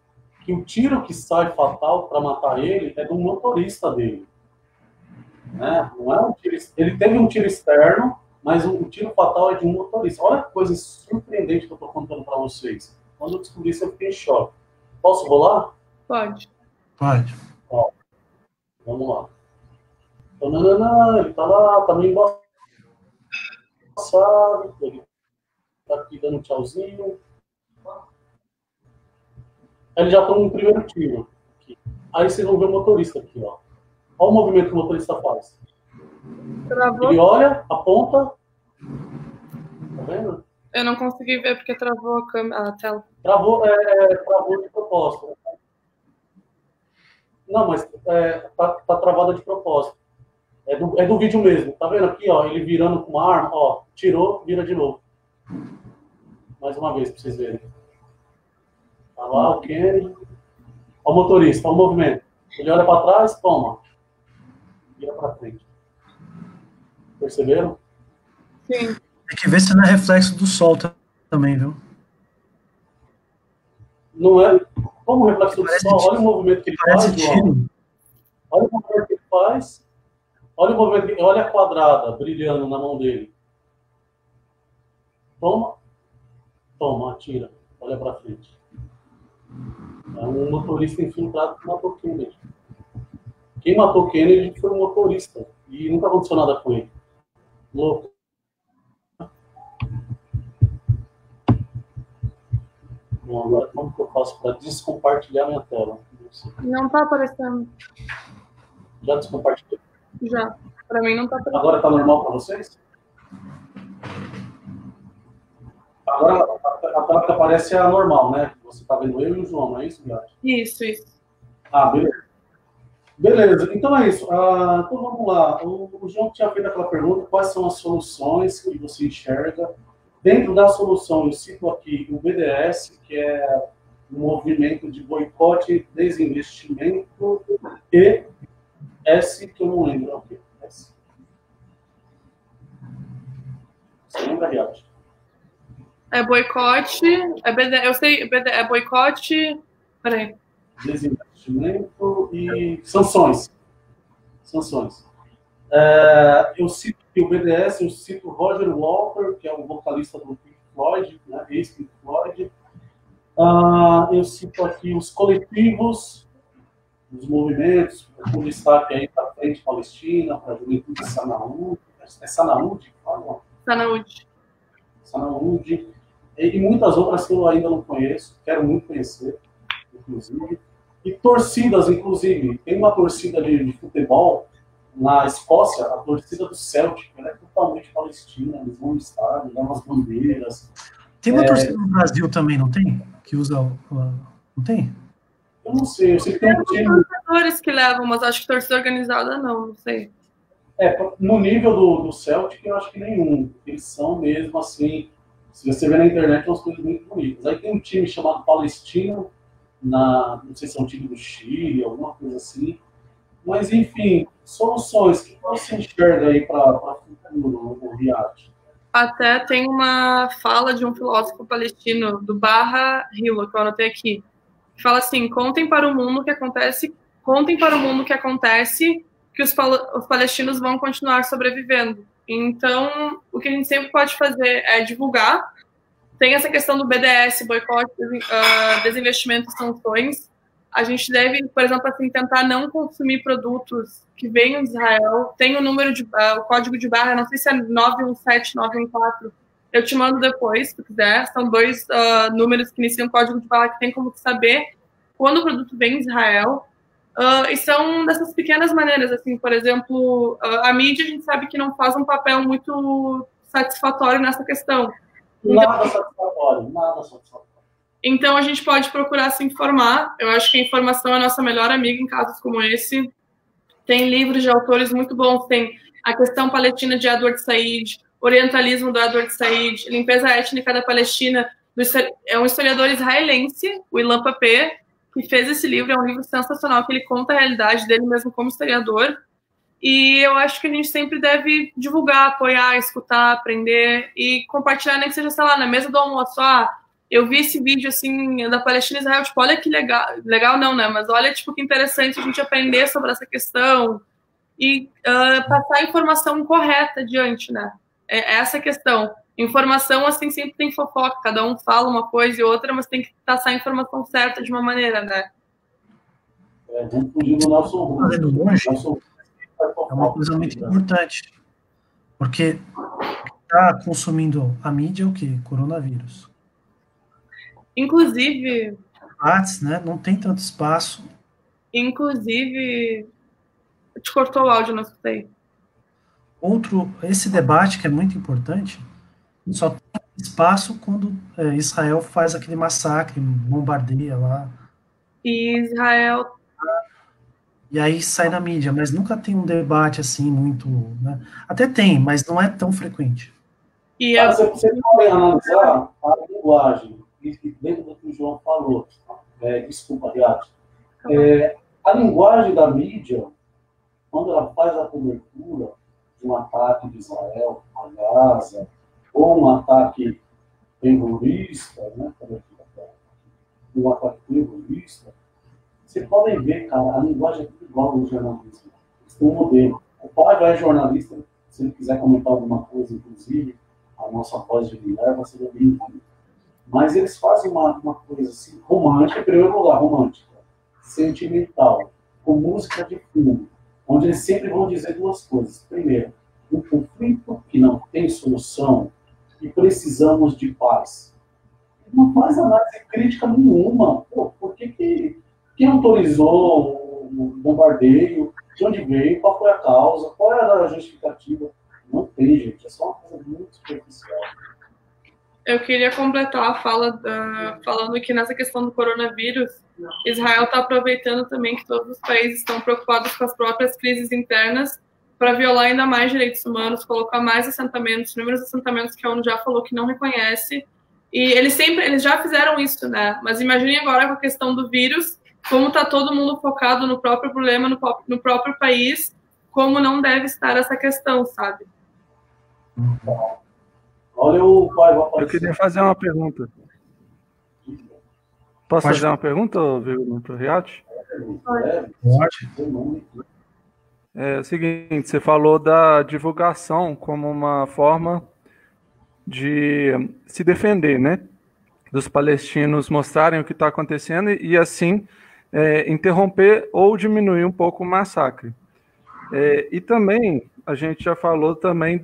que o tiro que sai fatal para matar ele é do motorista dele. Né? Não é um tiro, ele teve um tiro externo, mas o tiro fatal é de um motorista. Olha que coisa surpreendente que eu estou contando para vocês. Quando eu descobri isso, eu fiquei em choque. Posso rolar? Pode. Vamos lá. Ele tá lá, também assado, ele tá aqui dando um tchauzinho. Aí ele já toma um primeiro tiro. Aqui. Aí vocês vão ver o motorista aqui, ó. Olha o movimento que o motorista faz. Travou? Ele olha, aponta. Tá vendo? Eu não consegui ver porque travou a tela. Travou de propósito. Não, mas tá travada de propósito. É do vídeo mesmo. Tá vendo aqui, ó? Ele virando com uma arma, ó. Tirou, vira de novo. Mais uma vez, pra vocês verem. Tá lá, o Kennedy. Ó o motorista, ó o movimento. Ele olha pra trás, toma. Vira pra frente. Perceberam? Sim. Tem que ver se não é reflexo do sol também, viu? Não é? Como o reflexo do sol, olha o movimento que ele faz, João. Olha o movimento que ele faz. Olha o movimento, olha a quadrada brilhando na mão dele. Toma. Toma, atira. Olha pra frente. É um motorista infiltrado que matou Kennedy. Quem matou Kennedy foi um motorista. E nunca aconteceu nada com ele. Louco. Bom, agora como que eu faço para descompartilhar minha tela? Não tá aparecendo. Já descompartilhei? Já. Para mim não tá aparecendo. Agora tá normal para vocês? Agora a tela que aparece é a normal, né? Você tá vendo eu e o João, não é isso, Gato? Isso. Ah, beleza. Beleza, então é isso. Então vamos lá. O João tinha feito aquela pergunta: quais são as soluções que você enxerga? Dentro da solução, eu cito aqui o BDS, que é um movimento de boicote, desinvestimento, e S, que eu não lembro. Okay. S. Você lembra, Riad? É boicote. Eu sei, é boicote. Peraí. Desinvestimento e sanções. Eu cito aqui o BDS, eu cito o Roger Walker, que é o vocalista do Pink Floyd, né, ex-Pink Floyd. Eu cito aqui os coletivos, os movimentos, com destaque aí para a Frente Palestina, para a Juventude Sanaúde. É Sanaúde? Sanaúde. E muitas outras que eu ainda não conheço, quero muito conhecer, inclusive. E torcidas, inclusive. Tem uma torcida de futebol na Escócia, a torcida do Celtic, ela é totalmente palestina, eles vão no estádio, dão umas bandeiras. Tem uma torcida no Brasil também, não tem? Que usa não tem? Eu não sei, eu sei que tem um time... torcedores que levam, mas acho que torcida organizada não sei. No nível do Celtic, eu acho que nenhum. Eles são mesmo assim, se você ver na internet, são umas coisas muito bonitas. Aí tem um time chamado Palestino, não sei se é um time do Chile, alguma coisa assim. Mas, enfim, soluções que você enxerga aí para o futuro, o Riad? Até tem uma fala de um filósofo palestino, do Barra Hilo, que eu anotei aqui, que fala assim: contem para o mundo que acontece que os palestinos vão continuar sobrevivendo. Então, o que a gente sempre pode fazer é divulgar. Tem essa questão do BDS, boicote, desinvestimento e sanções. A gente deve, por exemplo, assim, tentar não consumir produtos que venham de Israel. Tem o número o código de barra, não sei se é 917, 914. Eu te mando depois, se tu quiser. São 2 números que iniciam o código de barra, que tem como saber quando o produto vem de Israel. E são dessas pequenas maneiras, assim, por exemplo, a mídia, a gente sabe que não faz um papel muito satisfatório nessa questão. Nada satisfatório. Então, a gente pode procurar se informar. Eu acho que a informação é a nossa melhor amiga em casos como esse. Tem livros de autores muito bons. Tem A Questão Palestina, de Edward Said, Orientalismo, do Edward Said, Limpeza Étnica da Palestina, é um historiador israelense, o Ilan Pappé, que fez esse livro. É um livro sensacional, que ele conta a realidade dele mesmo como historiador. E eu acho que a gente sempre deve divulgar, apoiar, escutar, aprender e compartilhar, nem que seja, sei lá, na mesa do almoço. Eu vi esse vídeo, assim, da Palestina e Israel, tipo, olha que legal. Legal não, né? Mas olha, tipo, que interessante a gente aprender sobre essa questão e passar a informação correta adiante, né? É essa a questão. Informação, assim, sempre tem fofoca. Cada um fala uma coisa e outra, mas tem que passar a informação certa de uma maneira, né? Vamos fugir do nosso rumo. É uma coisa muito importante. Porque está consumindo a mídia é o quê? Coronavírus. Inclusive, Debates, né? Não tem tanto espaço. te cortou o áudio, não escutei. Esse debate que é muito importante, só tem espaço quando Israel faz aquele massacre, bombardeia lá. E Israel. E aí sai na mídia, mas nunca tem um debate assim muito, né? Até tem, mas não é tão frequente. Você pode analisar a linguagem, dentro do que o João falou. Desculpa, Riad. A linguagem da mídia, quando ela faz a cobertura de um ataque de Israel a Gaza, ou um ataque terrorista, né? Um ataque terrorista, vocês podem ver, cara, a linguagem é tudo igual no jornalismo. Eles têm um modelo. O pai é jornalista, se ele quiser comentar alguma coisa, inclusive, a nossa voz de Minerva seria bem-vinda. Mas eles fazem uma coisa assim, romântica, em primeiro lugar, romântica, sentimental, com música de fundo, onde eles sempre vão dizer duas coisas. Primeiro, um conflito que não tem solução e precisamos de paz. Não faz análise crítica nenhuma. Pô, por que quem autorizou o bombardeio? De onde veio? Qual foi a causa? Qual era a justificativa? Não tem, gente. É só uma coisa muito superficial. Eu queria completar a fala falando que nessa questão do coronavírus, Israel está aproveitando também que todos os países estão preocupados com as próprias crises internas para violar ainda mais direitos humanos, colocar mais assentamentos, inúmeros assentamentos que a ONU já falou que não reconhece. E eles já fizeram isso, né? Mas imagine agora com a questão do vírus, como está todo mundo focado no próprio problema, no próprio país, como não deve estar essa questão, sabe? Olha o pai. Eu queria fazer uma pergunta. Posso fazer uma pergunta, para o Riad? Pode. É o seguinte, você falou da divulgação como uma forma de se defender, né? Dos palestinos mostrarem o que está acontecendo e assim interromper ou diminuir um pouco o massacre. E também, a gente já falou também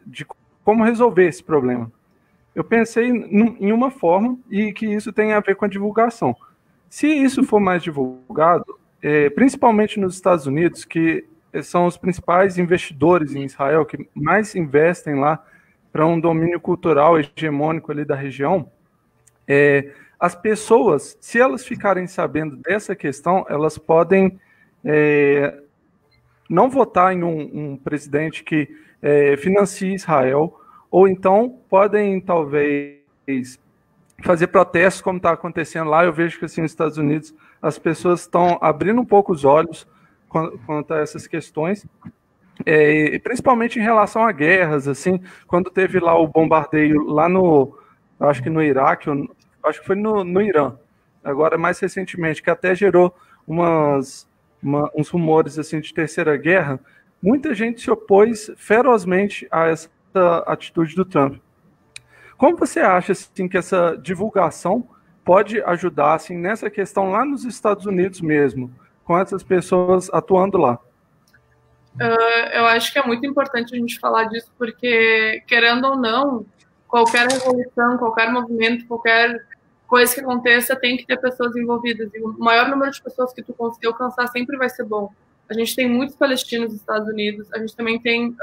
de como resolver esse problema. Eu pensei em uma forma e que isso tem a ver com a divulgação. Se isso for mais divulgado, principalmente nos Estados Unidos, que são os principais investidores em Israel, que mais investem lá para um domínio cultural hegemônico ali da região, as pessoas, se elas ficarem sabendo dessa questão, elas podem não votar em um presidente que financie Israel, ou então podem, talvez, fazer protestos, como está acontecendo lá. Eu vejo que, assim, nos Estados Unidos, as pessoas estão abrindo um pouco os olhos quanto a essas questões, principalmente em relação a guerras, assim, quando teve lá o bombardeio lá acho que no Iraque, acho que foi no Irã, agora mais recentemente, que até gerou uns rumores assim de terceira guerra. Muita gente se opôs ferozmente a essa atitude do Trump. Como você acha assim, que essa divulgação pode ajudar assim, nessa questão lá nos Estados Unidos mesmo, com essas pessoas atuando lá? Eu acho que é muito importante a gente falar disso, porque, querendo ou não, qualquer revolução, qualquer movimento, qualquer coisa que aconteça, tem que ter pessoas envolvidas. E o maior número de pessoas que tu conseguir alcançar sempre vai ser bom. A gente tem muitos palestinos nos Estados Unidos, a gente também tem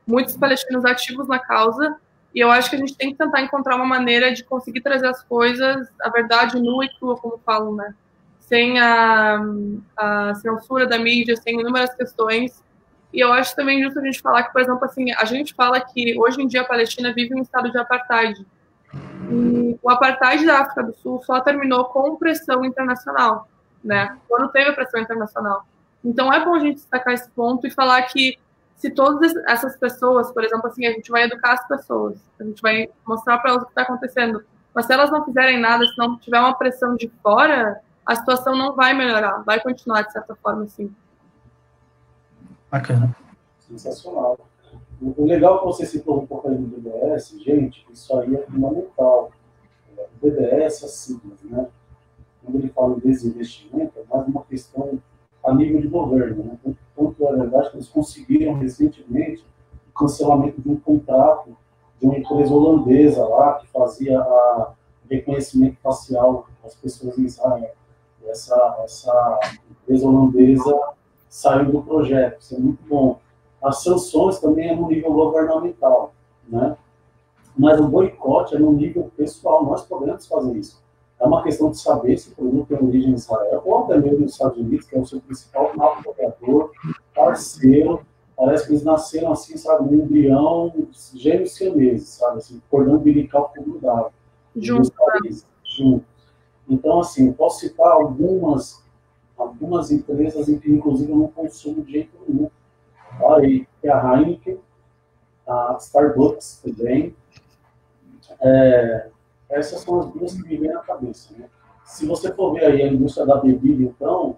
muitos palestinos ativos na causa, e eu acho que a gente tem que tentar encontrar uma maneira de conseguir trazer as coisas, a verdade nua e crua, como falam, né? Sem a censura da mídia, sem inúmeras questões. E eu acho também justo a gente falar que, por exemplo, assim, a gente fala que hoje em dia a Palestina vive um estado de apartheid. E o apartheid da África do Sul só terminou com pressão internacional, né? Quando teve pressão internacional. Então é bom a gente destacar esse ponto e falar que se todas essas pessoas, por exemplo, assim, a gente vai educar as pessoas, a gente vai mostrar para elas o que está acontecendo, mas se elas não fizerem nada, se não tiver uma pressão de fora, a situação não vai melhorar, vai continuar de certa forma, assim. Bacana. Sensacional. O legal que você citou um pouco aí do BDS, gente, isso aí é fundamental. O BDS, assim, né? Quando ele fala em desinvestimento, é mais uma questão a nível de governo, né? Tanto é verdade que eles conseguiram recentemente cancelamento de um contrato de uma empresa holandesa lá, que fazia reconhecimento facial das pessoas em Israel. Essa empresa holandesa saiu do projeto, isso é muito bom. As sanções também é no nível governamental, né? Mas o boicote é no nível pessoal, nós podemos fazer isso. É uma questão de saber se o produto tem origem em Israel, ou até mesmo nos Estados Unidos, que é o seu principal apoiador, parceiro. Parece que eles nasceram assim, sabe, um embrião, gêmeos siameses, sabe, assim, cordão umbilical grudado. Junto. Então, assim, eu posso citar algumas empresas em que, inclusive, eu não consumo de jeito nenhum. Aí, tem a Heineken, a Starbucks também. Essas são as duas que me vêm na cabeça, né? Se você for ver aí a indústria da bebida, então,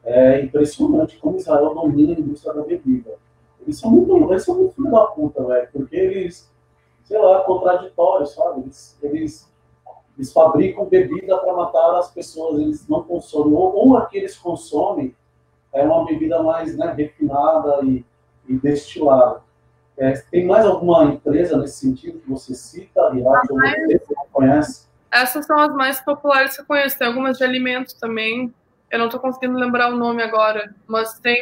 é impressionante como Israel domina a indústria da bebida. Eles são muito filho da puta, velho, porque eles, sei lá, contraditórios, sabe? Eles fabricam bebida para matar as pessoas, eles não consomem, ou a que eles consomem é uma bebida mais, né, refinada e destilada. Tem mais alguma empresa nesse sentido que você cita, Riacho, ou você não conhece? Essas são as mais populares que eu conheço. Tem algumas de alimentos também. Eu não estou conseguindo lembrar o nome agora, mas tem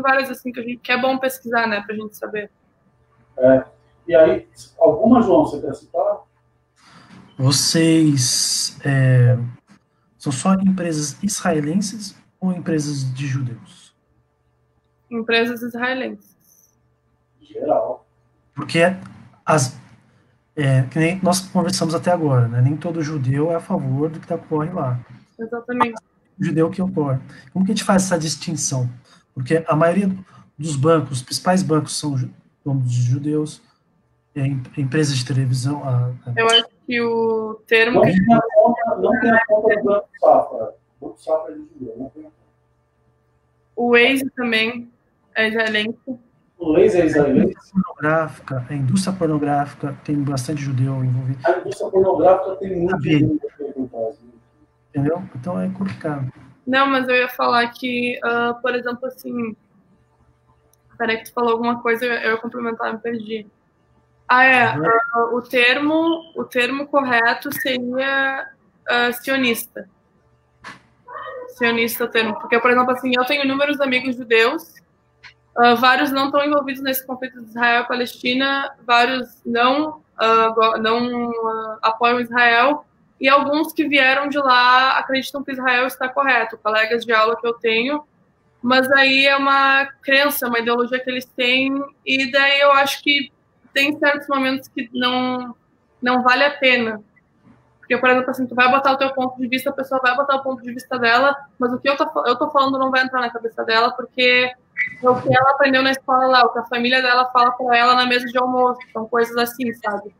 várias assim que é bom pesquisar, né, pra gente saber. E aí, alguma, João, você quer citar? Vocês são só empresas israelenses ou empresas de judeus? Empresas israelenses. Geral. Porque que nem nós conversamos até agora, né? Nem todo judeu é a favor do que ocorre lá. Exatamente. O judeu que ocorre. Como que a gente faz essa distinção? Porque a maioria dos bancos, os principais bancos são donos de judeus, empresas de televisão... Eu acho que o termo... Não tem a conta do Banco Safra. O Banco Safra é de judeu, não tem a conta. O Waze também é israelense. O Waze é israelense. A indústria pornográfica tem bastante judeu envolvido. A indústria pornográfica tem muito judeu por trás. Entendeu? Então é complicado. Não, mas eu ia falar que, por exemplo, assim... Peraí que tu falou alguma coisa, eu ia complementar, me perdi. O termo correto seria sionista. Sionista é o termo. Porque, por exemplo, assim, eu tenho inúmeros amigos judeus, vários não estão envolvidos nesse conflito de Israel e Palestina, vários não apoiam Israel, e alguns que vieram de lá acreditam que Israel está correto, colegas de aula que eu tenho, mas aí é uma crença, uma ideologia que eles têm, e daí eu acho que tem certos momentos que não vale a pena. Porque, por exemplo, assim, tu vai botar o teu ponto de vista, a pessoa vai botar o ponto de vista dela, mas o que eu tô falando não vai entrar na cabeça dela, porque é o que ela aprendeu na escola lá, o que a família dela fala pra ela na mesa de almoço, são coisas assim, sabe?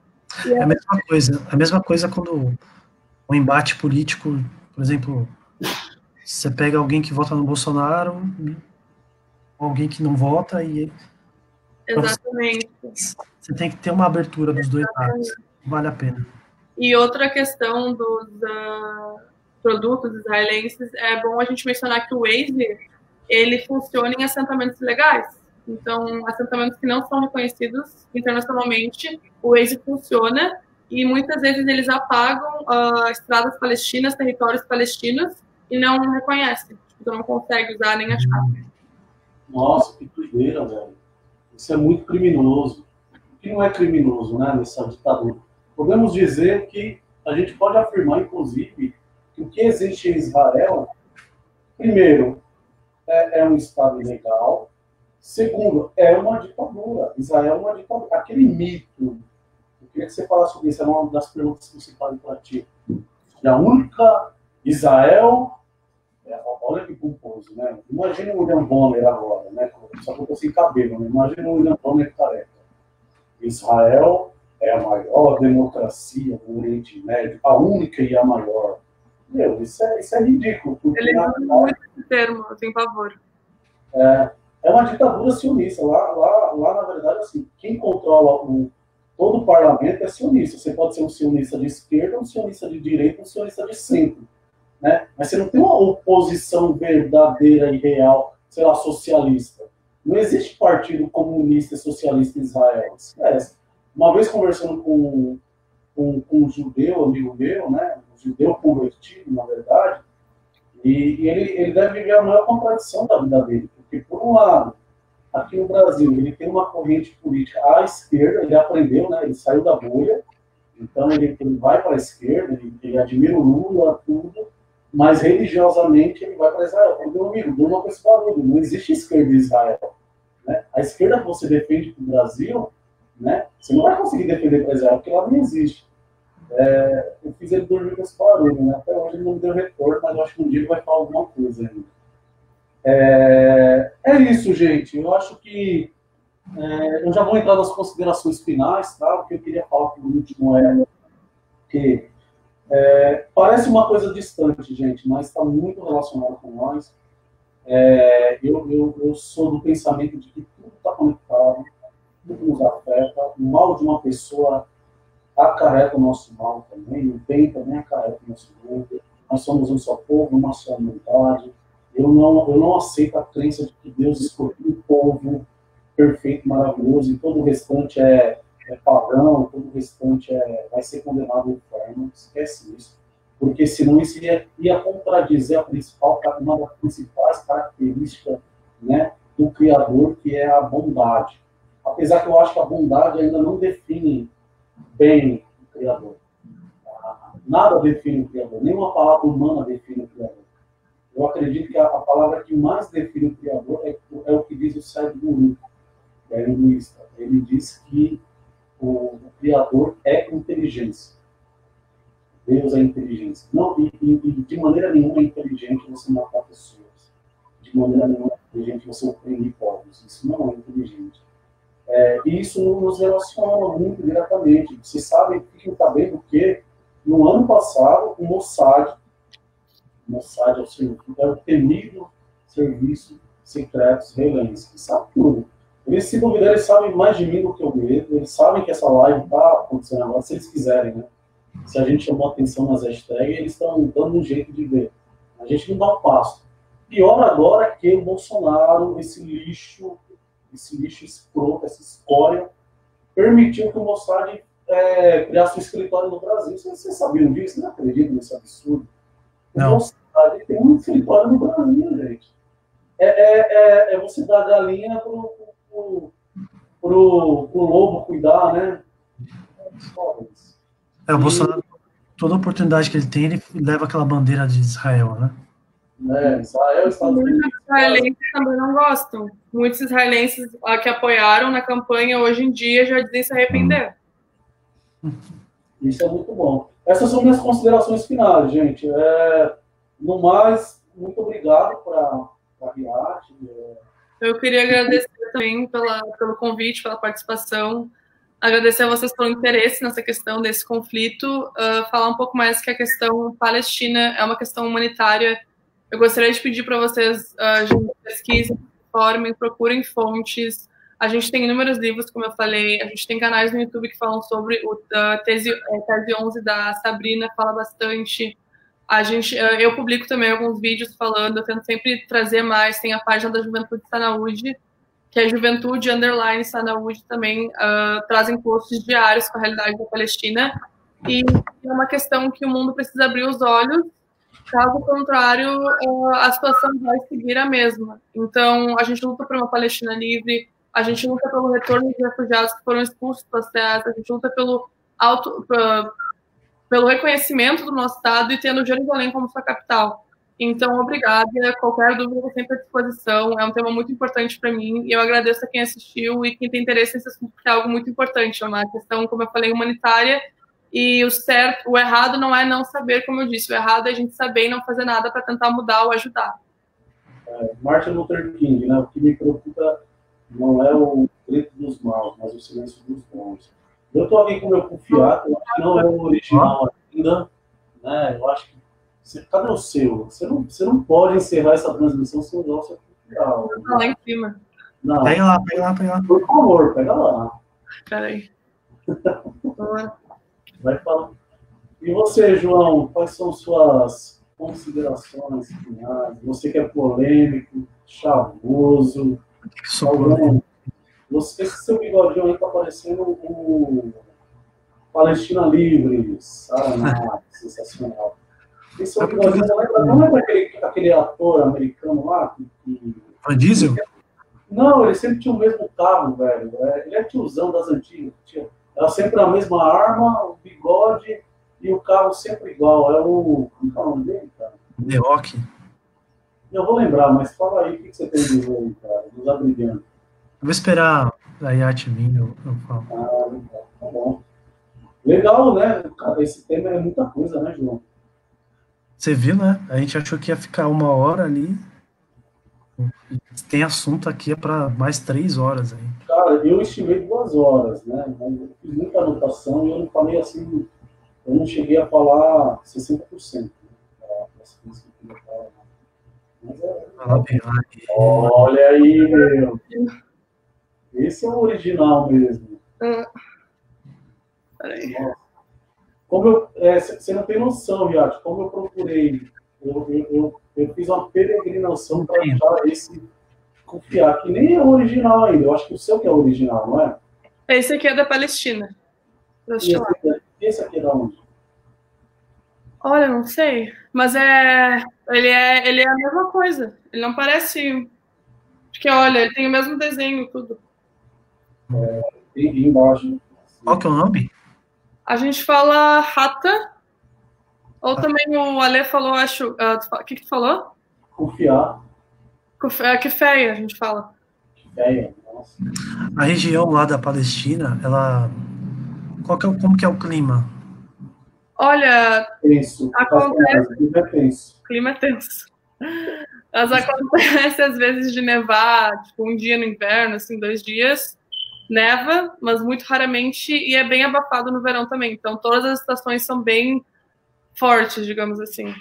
É a mesma coisa quando um embate político, por exemplo, você pega alguém que vota no Bolsonaro, alguém que não vota, e Exatamente. Você tem que ter uma abertura dos dois lados, vale a pena. E outra questão dos produtos israelenses, é bom a gente mencionar que o Waze, ele funciona em assentamentos ilegais. Então, assentamentos que não são reconhecidos internacionalmente, o Waze funciona e muitas vezes eles apagam estradas palestinas, territórios palestinos e não reconhecem. Então, não consegue usar nem achar. Nossa, que doideira, velho. Isso é muito criminoso. O que não é criminoso, né, nessa ditadura? Podemos dizer que a gente pode afirmar, inclusive, que o que existe em Israel, primeiro, é um Estado ilegal. Segundo, é uma ditadura. Israel é uma ditadura. Aquele mito, eu queria que você falasse sobre isso, é uma das perguntas que você faz para ti. E a única Israel, olha que composto, né? Imagina o William Bonner agora, né? Só que eu tô sem cabelo, né? Imagina o William Bonner careca. Israel é a maior democracia do Oriente Médio, a única e a maior. Meu, isso é ridículo. Ele usa muito esse termo, eu tenho pavor. É uma ditadura sionista. Lá, na verdade, assim, quem controla todo o parlamento é sionista. Você pode ser um sionista de esquerda, um sionista de direita, um sionista de centro. Né? Mas você não tem uma oposição verdadeira e real, sei lá, socialista. Não existe partido comunista e socialista em Israel. Esquece. Uma vez conversando com um judeu, amigo meu, né? Um judeu convertido, na verdade, e ele deve viver a maior contradição da vida dele. Porque, por um lado, aqui no Brasil, ele tem uma corrente política à esquerda, ele aprendeu, né? Ele saiu da bolha, então ele vai para a esquerda, ele admira o Lula, tudo, mas religiosamente ele vai para Israel. Então, meu amigo, durma com esse barulho, não existe esquerda em Israel. Né? A esquerda que você defende para o Brasil, né? Você não vai conseguir defender para Israel, porque lá não existe. Eu fiz ele dormir com esse barulho, né? Até hoje ele não me deu retorno, mas eu acho que um dia ele vai falar alguma coisa ainda. É isso, gente. Eu acho que eu já vou entrar nas considerações finais, tá? O que eu queria falar por último é que parece uma coisa distante, gente, mas está muito relacionado com nós. Eu sou do pensamento de que tudo está conectado, tudo nos afeta. O mal de uma pessoa acarreta o nosso mal também, o bem também acarreta o nosso bem. Nós somos um só povo, uma só humanidade. Eu não aceito a crença de que Deus escolheu um povo perfeito, maravilhoso, e todo o restante é pagão, todo o restante vai ser condenado ao inferno. Esquece isso. Porque senão isso ia contradizer uma das principais características, né, do Criador, que é a bondade. Apesar que eu acho que a bondade ainda não define bem o Criador. Nada define o Criador, nenhuma palavra humana define o Criador. Eu acredito que a palavra que mais define o Criador é o que diz o Sérgio Guru, que é linguista. Ele diz que o Criador é inteligência. Deus é inteligência. Não, e de maneira nenhuma é inteligente você matar pessoas. De maneira nenhuma é inteligente você oprimir povos. Isso não é inteligente. E isso nos relaciona muito diretamente. Vocês fiquem sabendo que no ano passado o Mossad é o temido serviço secreto israelense, que sabe tudo. Eles, se duvidar, eles sabem mais de mim do que eu mesmo. Eles sabem que essa live está acontecendo agora, se eles quiserem, né? Se a gente chamou atenção nas hashtags, eles estão dando um jeito de ver. A gente não dá um passo. Pior agora que o Bolsonaro, esse lixo escroto, essa escória, permitiu que o Mossad criasse um escritório no Brasil. Vocês sabiam disso? Não acredito nesse absurdo. Não. O Mossad tem um escritório no Brasil, gente. Você dar a galinha pro lobo cuidar, né? O Bolsonaro, toda oportunidade que ele tem, ele leva aquela bandeira de Israel, né? Israel, Estados Unidos. Muitos israelenses também não gostam. Muitos israelenses que apoiaram na campanha, hoje em dia, já dizem se arrepender. Isso é muito bom. Essas são minhas considerações finais, gente. No mais, muito obrigado para a Riad. Eu queria agradecer também pelo convite, pela participação. Agradecer a vocês pelo interesse nessa questão desse conflito. Falar um pouco mais que a questão palestina é uma questão humanitária. Eu gostaria de pedir para vocês pesquisem, informem, procurem fontes. A gente tem inúmeros livros, como eu falei. A gente tem canais no YouTube que falam sobre a tese 11 da Sabrina, fala bastante. Eu publico também alguns vídeos falando, eu tento sempre trazer mais. Tem a página da Juventude Sanaúde, que é Juventude __ Sanaúde também, trazem posts diários com a realidade da Palestina. E é uma questão que o mundo precisa abrir os olhos, caso contrário, a situação vai seguir a mesma. Então, a gente luta por uma Palestina livre, a gente luta pelo retorno de refugiados que foram expulsos das terras, a gente luta pelo reconhecimento do nosso Estado e tendo Jerusalém como sua capital. Então, obrigada. Qualquer dúvida, eu sempre à disposição. É um tema muito importante para mim e eu agradeço a quem assistiu e quem tem interesse nesse assunto, porque é algo muito importante. É uma questão, como eu falei, humanitária. E o errado não é não saber, como eu disse. O errado é a gente saber e não fazer nada para tentar mudar ou ajudar. Martin Luther King, né? O que me preocupa não é o grito dos maus, mas o silêncio dos bons. Eu estou aqui com o meu confiado, eu acho que não é o original ainda, né? Eu acho que cadê o seu? Você não pode encerrar essa transmissão sem usar o seu confiado. Tá lá em cima. Não. Pega lá. Por favor, pega lá. Peraí. Vai falar. E você, João, quais são suas considerações finais? Você que é polêmico, chavoso, que socorro? Esse seu bigodinho aí tá parecendo o Palestina Livre, Saraná, sensacional. Esse seu bigodinho não lembra aquele ator americano lá? Van Diesel? Não, ele sempre tinha o mesmo carro, velho. Ele é tiozão das antigas. Era sempre a mesma arma, o bigode e o carro sempre igual. É o... Como é o nome dele, cara? The Rock. Eu vou lembrar, mas fala aí o que você tem de ver aí, cara. Nos abrigando. Eu vou esperar a Yacht vir, eu falo. Tá bom. Legal, né? Cara, esse tema é muita coisa, né, João? Você viu, né? A gente achou que ia ficar 1 hora ali. Tem assunto aqui para mais 3 horas aí. Cara, eu estimei 2 horas, né? Mas eu fiz muita anotação e eu não falei assim, eu não cheguei a falar 60%. Né? Das coisas que eu queria falar. Mas olha aí, meu. Esse é o original mesmo. Peraí. Como você não tem noção, Yacht, como eu procurei. Eu fiz uma peregrinação para achar esse confiar, que nem é o original ainda. Eu acho que o seu que é o original, não é? Esse aqui é da Palestina. Esse aqui é da onde? Olha, não sei. Mas ele é a mesma coisa. Ele não parece... Porque, olha, ele tem o mesmo desenho, tudo. Tem embaixo. Qual que é o nome? A gente fala rata. Ou também o Ale falou, acho... O que tu falou? Confiar. Que feia, a gente fala. Que feia, nossa. A região lá da Palestina, ela... como que é o clima? Olha... Tenso. Acontece... O clima é tenso. O clima é tenso. Mas acontece, às vezes, de nevar, tipo, um dia no inverno, assim, 2 dias. Neva, mas muito raramente, e é bem abafado no verão também. Então, todas as estações são bem fortes, digamos assim.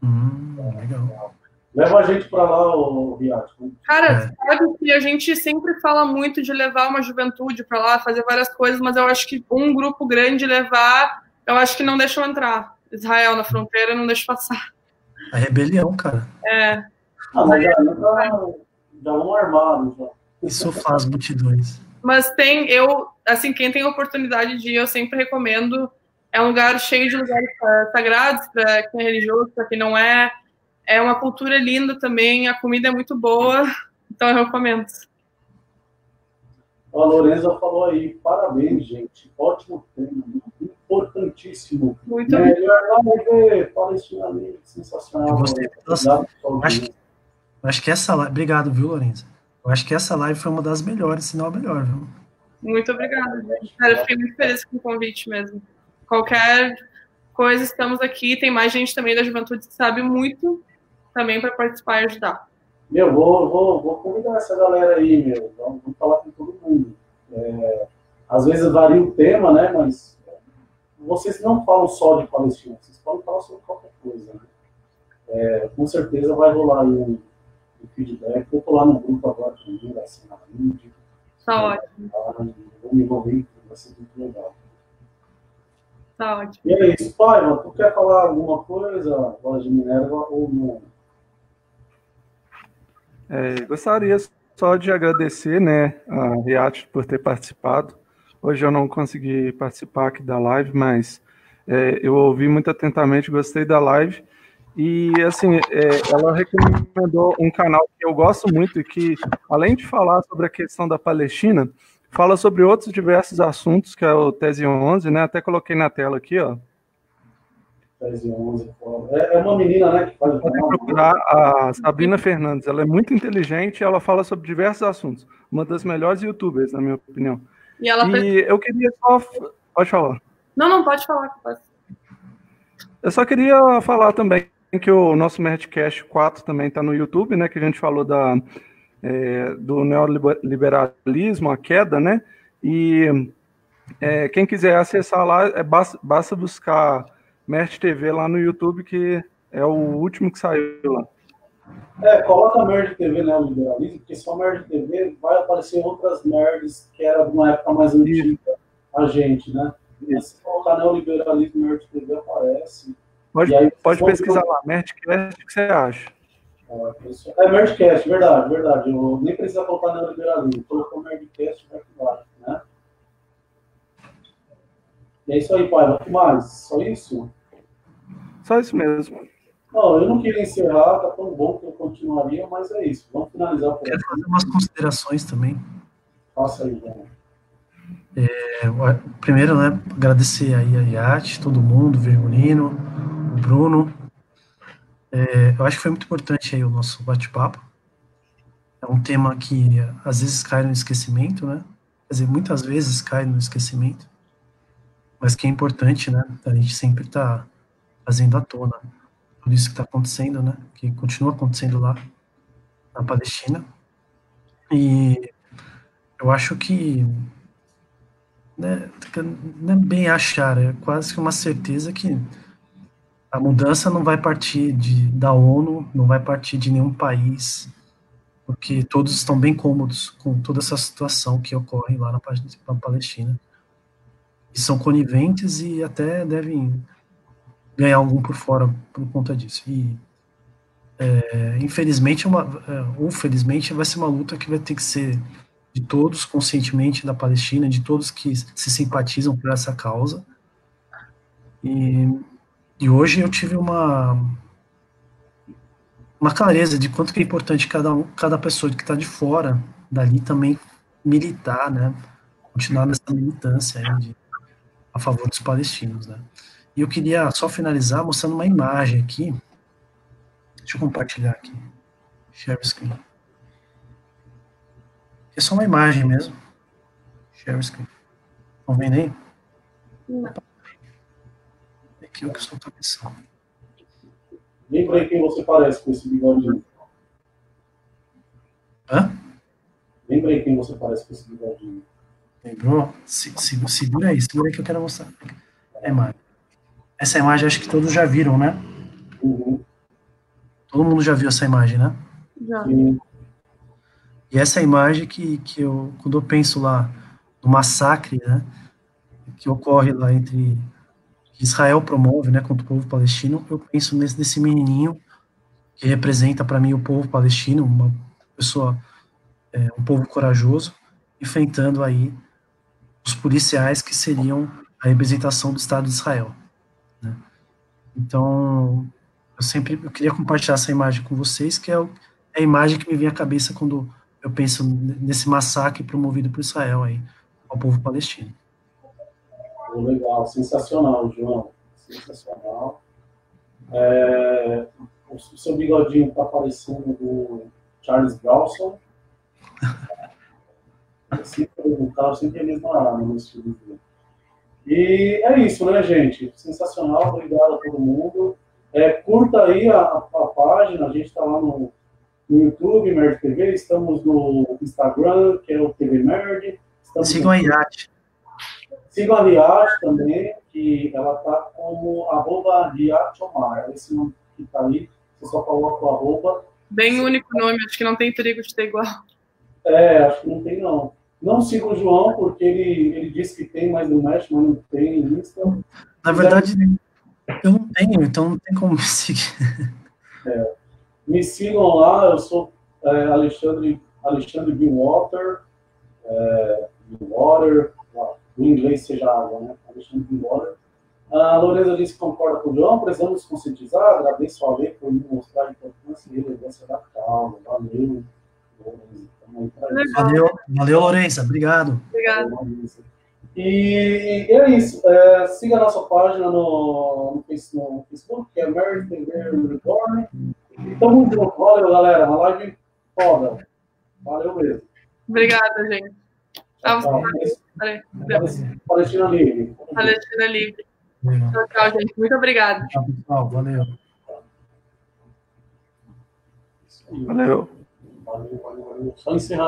Legal. Leva a gente para lá, Riacho. Cara, sabe que a gente sempre fala muito de levar uma juventude para lá, fazer várias coisas, mas eu acho que um grupo grande levar, eu acho que não deixam entrar. Israel na fronteira não deixa passar. A rebelião, cara. Mas já vão armados. Já. Isso faz multidões. Mas assim, quem tem oportunidade de ir, eu sempre recomendo. É um lugar cheio de lugares sagrados para quem é religioso, para quem não é. É uma cultura linda também, a comida é muito boa, então eu recomendo. A Lorenza falou aí, parabéns, gente. Ótimo tema, importantíssimo. Muito obrigado. Melhor live, Palestina Livre, sensacional. Eu gostei. Acho que essa live... Obrigado, viu, Lorenza? Eu acho que essa live foi uma das melhores, se não a melhor, viu? Muito obrigada, gente. Cara, eu fiquei muito feliz com o convite mesmo. Qualquer coisa, estamos aqui. Tem mais gente também da juventude que sabe muito também para participar e ajudar. Meu, vou convidar essa galera aí, meu. Vamos falar com todo mundo. Às vezes varia o tema, né? Mas vocês não falam só de Palestina, vocês podem falar sobre qualquer coisa, né? Com certeza vai rolar aí um feedback. Eu tô lá no grupo agora também, vai ser na mídia. Tá ótimo. Vou me envolver, vai ser muito legal. Tá ótimo. E é isso, Paiva, tu quer falar alguma coisa, Voz de Minerva, ou não? Gostaria só de agradecer, né, a Riacho por ter participado. Hoje eu não consegui participar aqui da live, mas eu ouvi muito atentamente, gostei da live. E, assim, ela recomendou um canal que eu gosto muito e que, além de falar sobre a questão da Palestina, fala sobre outros diversos assuntos, que é o Tese 11, né? Até coloquei na tela aqui, ó. Tese 11, é uma menina, né, que faz o canal. Pode procurar a Sabrina Fernandes. Ela é muito inteligente e ela fala sobre diversos assuntos. Uma das melhores youtubers, na minha opinião. E eu queria só... Pode falar. Não, pode falar. Eu só queria falar também que o nosso Nerdcast 4 também está no YouTube, né? Que a gente falou do neoliberalismo, a queda, né? E quem quiser acessar lá, basta buscar Merge TV lá no YouTube, que é o último que saiu lá. Coloca Merge TV neoliberalismo, porque só Merge TV vai aparecer outras merdes que era de uma época mais antiga, a gente, né? E se colocar neoliberalismo Merge TV aparece. Pode pesquisar lá, Nerdcast, o que você acha? É Merdcast, verdade, verdade. Eu nem precisa colocar neoliberalismo. Colocou Merdcast vai embaixo, né? E é isso aí, pai. O que mais? Só isso? Só isso mesmo. Não, eu não queria encerrar, tá tão bom que eu continuaria, mas é isso. Vamos finalizar por aqui. Quero fazer umas considerações também. Faça aí, João. Primeiro, né, agradecer aí a Iate, todo mundo, o Virgulino, o Bruno. Eu acho que foi muito importante aí o nosso bate-papo. É um tema que às vezes cai no esquecimento, né? Quer dizer, muitas vezes cai no esquecimento, mas que é importante, né? A gente sempre está trazendo à tona tudo isso que está acontecendo, né? Que continua acontecendo lá na Palestina. E eu acho que, né, não é bem achar, é quase que uma certeza que a mudança não vai partir da ONU, não vai partir de nenhum país, porque todos estão bem cômodos com toda essa situação que ocorre lá na Palestina. E são coniventes e até devem ganhar algum por fora por conta disso. E, infelizmente, ou felizmente, vai ser uma luta que vai ter que ser de todos, conscientemente, da Palestina, de todos que se simpatizam por essa causa. E hoje eu tive uma clareza de quanto que é importante cada pessoa que está de fora dali também militar, né? Continuar nessa militância aí a favor dos palestinos, né? E eu queria só finalizar mostrando uma imagem aqui. Deixa eu compartilhar aqui. Share screen. É só uma imagem mesmo. Share screen. Estão vendo aí? Não. É aquilo que eu estou pensando. Lembra aí quem você parece com esse bigodinho. Hã? Lembra aí quem você parece com esse bigodinho. Lembrou? Segura aí que eu quero mostrar. A imagem. Essa imagem acho que todos já viram, né? Uhum. Todo mundo já viu essa imagem, né? Já. Sim. E essa imagem que eu, quando eu penso lá no massacre, né, que ocorre lá que Israel promove, né, contra o povo palestino, eu penso nesse menininho que representa para mim o povo palestino, uma pessoa, um povo corajoso, enfrentando aí os policiais que seriam a representação do Estado de Israel, né? Então, eu queria compartilhar essa imagem com vocês, que é a imagem que me vem à cabeça quando eu penso nesse massacre promovido por Israel aí ao povo palestino. Legal, sensacional, João. Sensacional. O seu bigodinho está parecendo do Charles Bronson. O carro sempre é a mesma arma no estilo dele. E é isso, né, gente? Sensacional, obrigado a todo mundo. Curta aí a página, a gente está lá no YouTube, Merd TV, estamos no Instagram, que é o TV Merd. Sigam a Iate. Sigam a Riach também, que ela está como @RiachOmar. Esse nome que está aí, você só coloca o arroba. Bem único nome, acho que não tem perigo de ter igual. Acho que não tem, não. Não siga o João, porque ele disse que tem, mas não mexe, mas não tem Insta. Na verdade, eu não tenho, então não tem como me seguir. Me sigam lá, eu sou Alexandre Billwater, o inglês seja água, né? Alexandre Billwater. A Lorena disse que concorda com o João, precisamos nos conscientizar, agradeço a lei por me mostrar a importância e relevância da causa. Valeu, Lorena. Valeu, Lourença, obrigado. Obrigada. E é isso. Siga a nossa página no Facebook, que é Merd TV Reborn. Tamo junto. Valeu, galera. Uma live foda. Valeu mesmo. Obrigada, gente. Tchau. Palestina Livre. Palestina Livre. Tchau, gente. Muito obrigada. Tchau, pessoal. Valeu. Valeu. Só encerrar.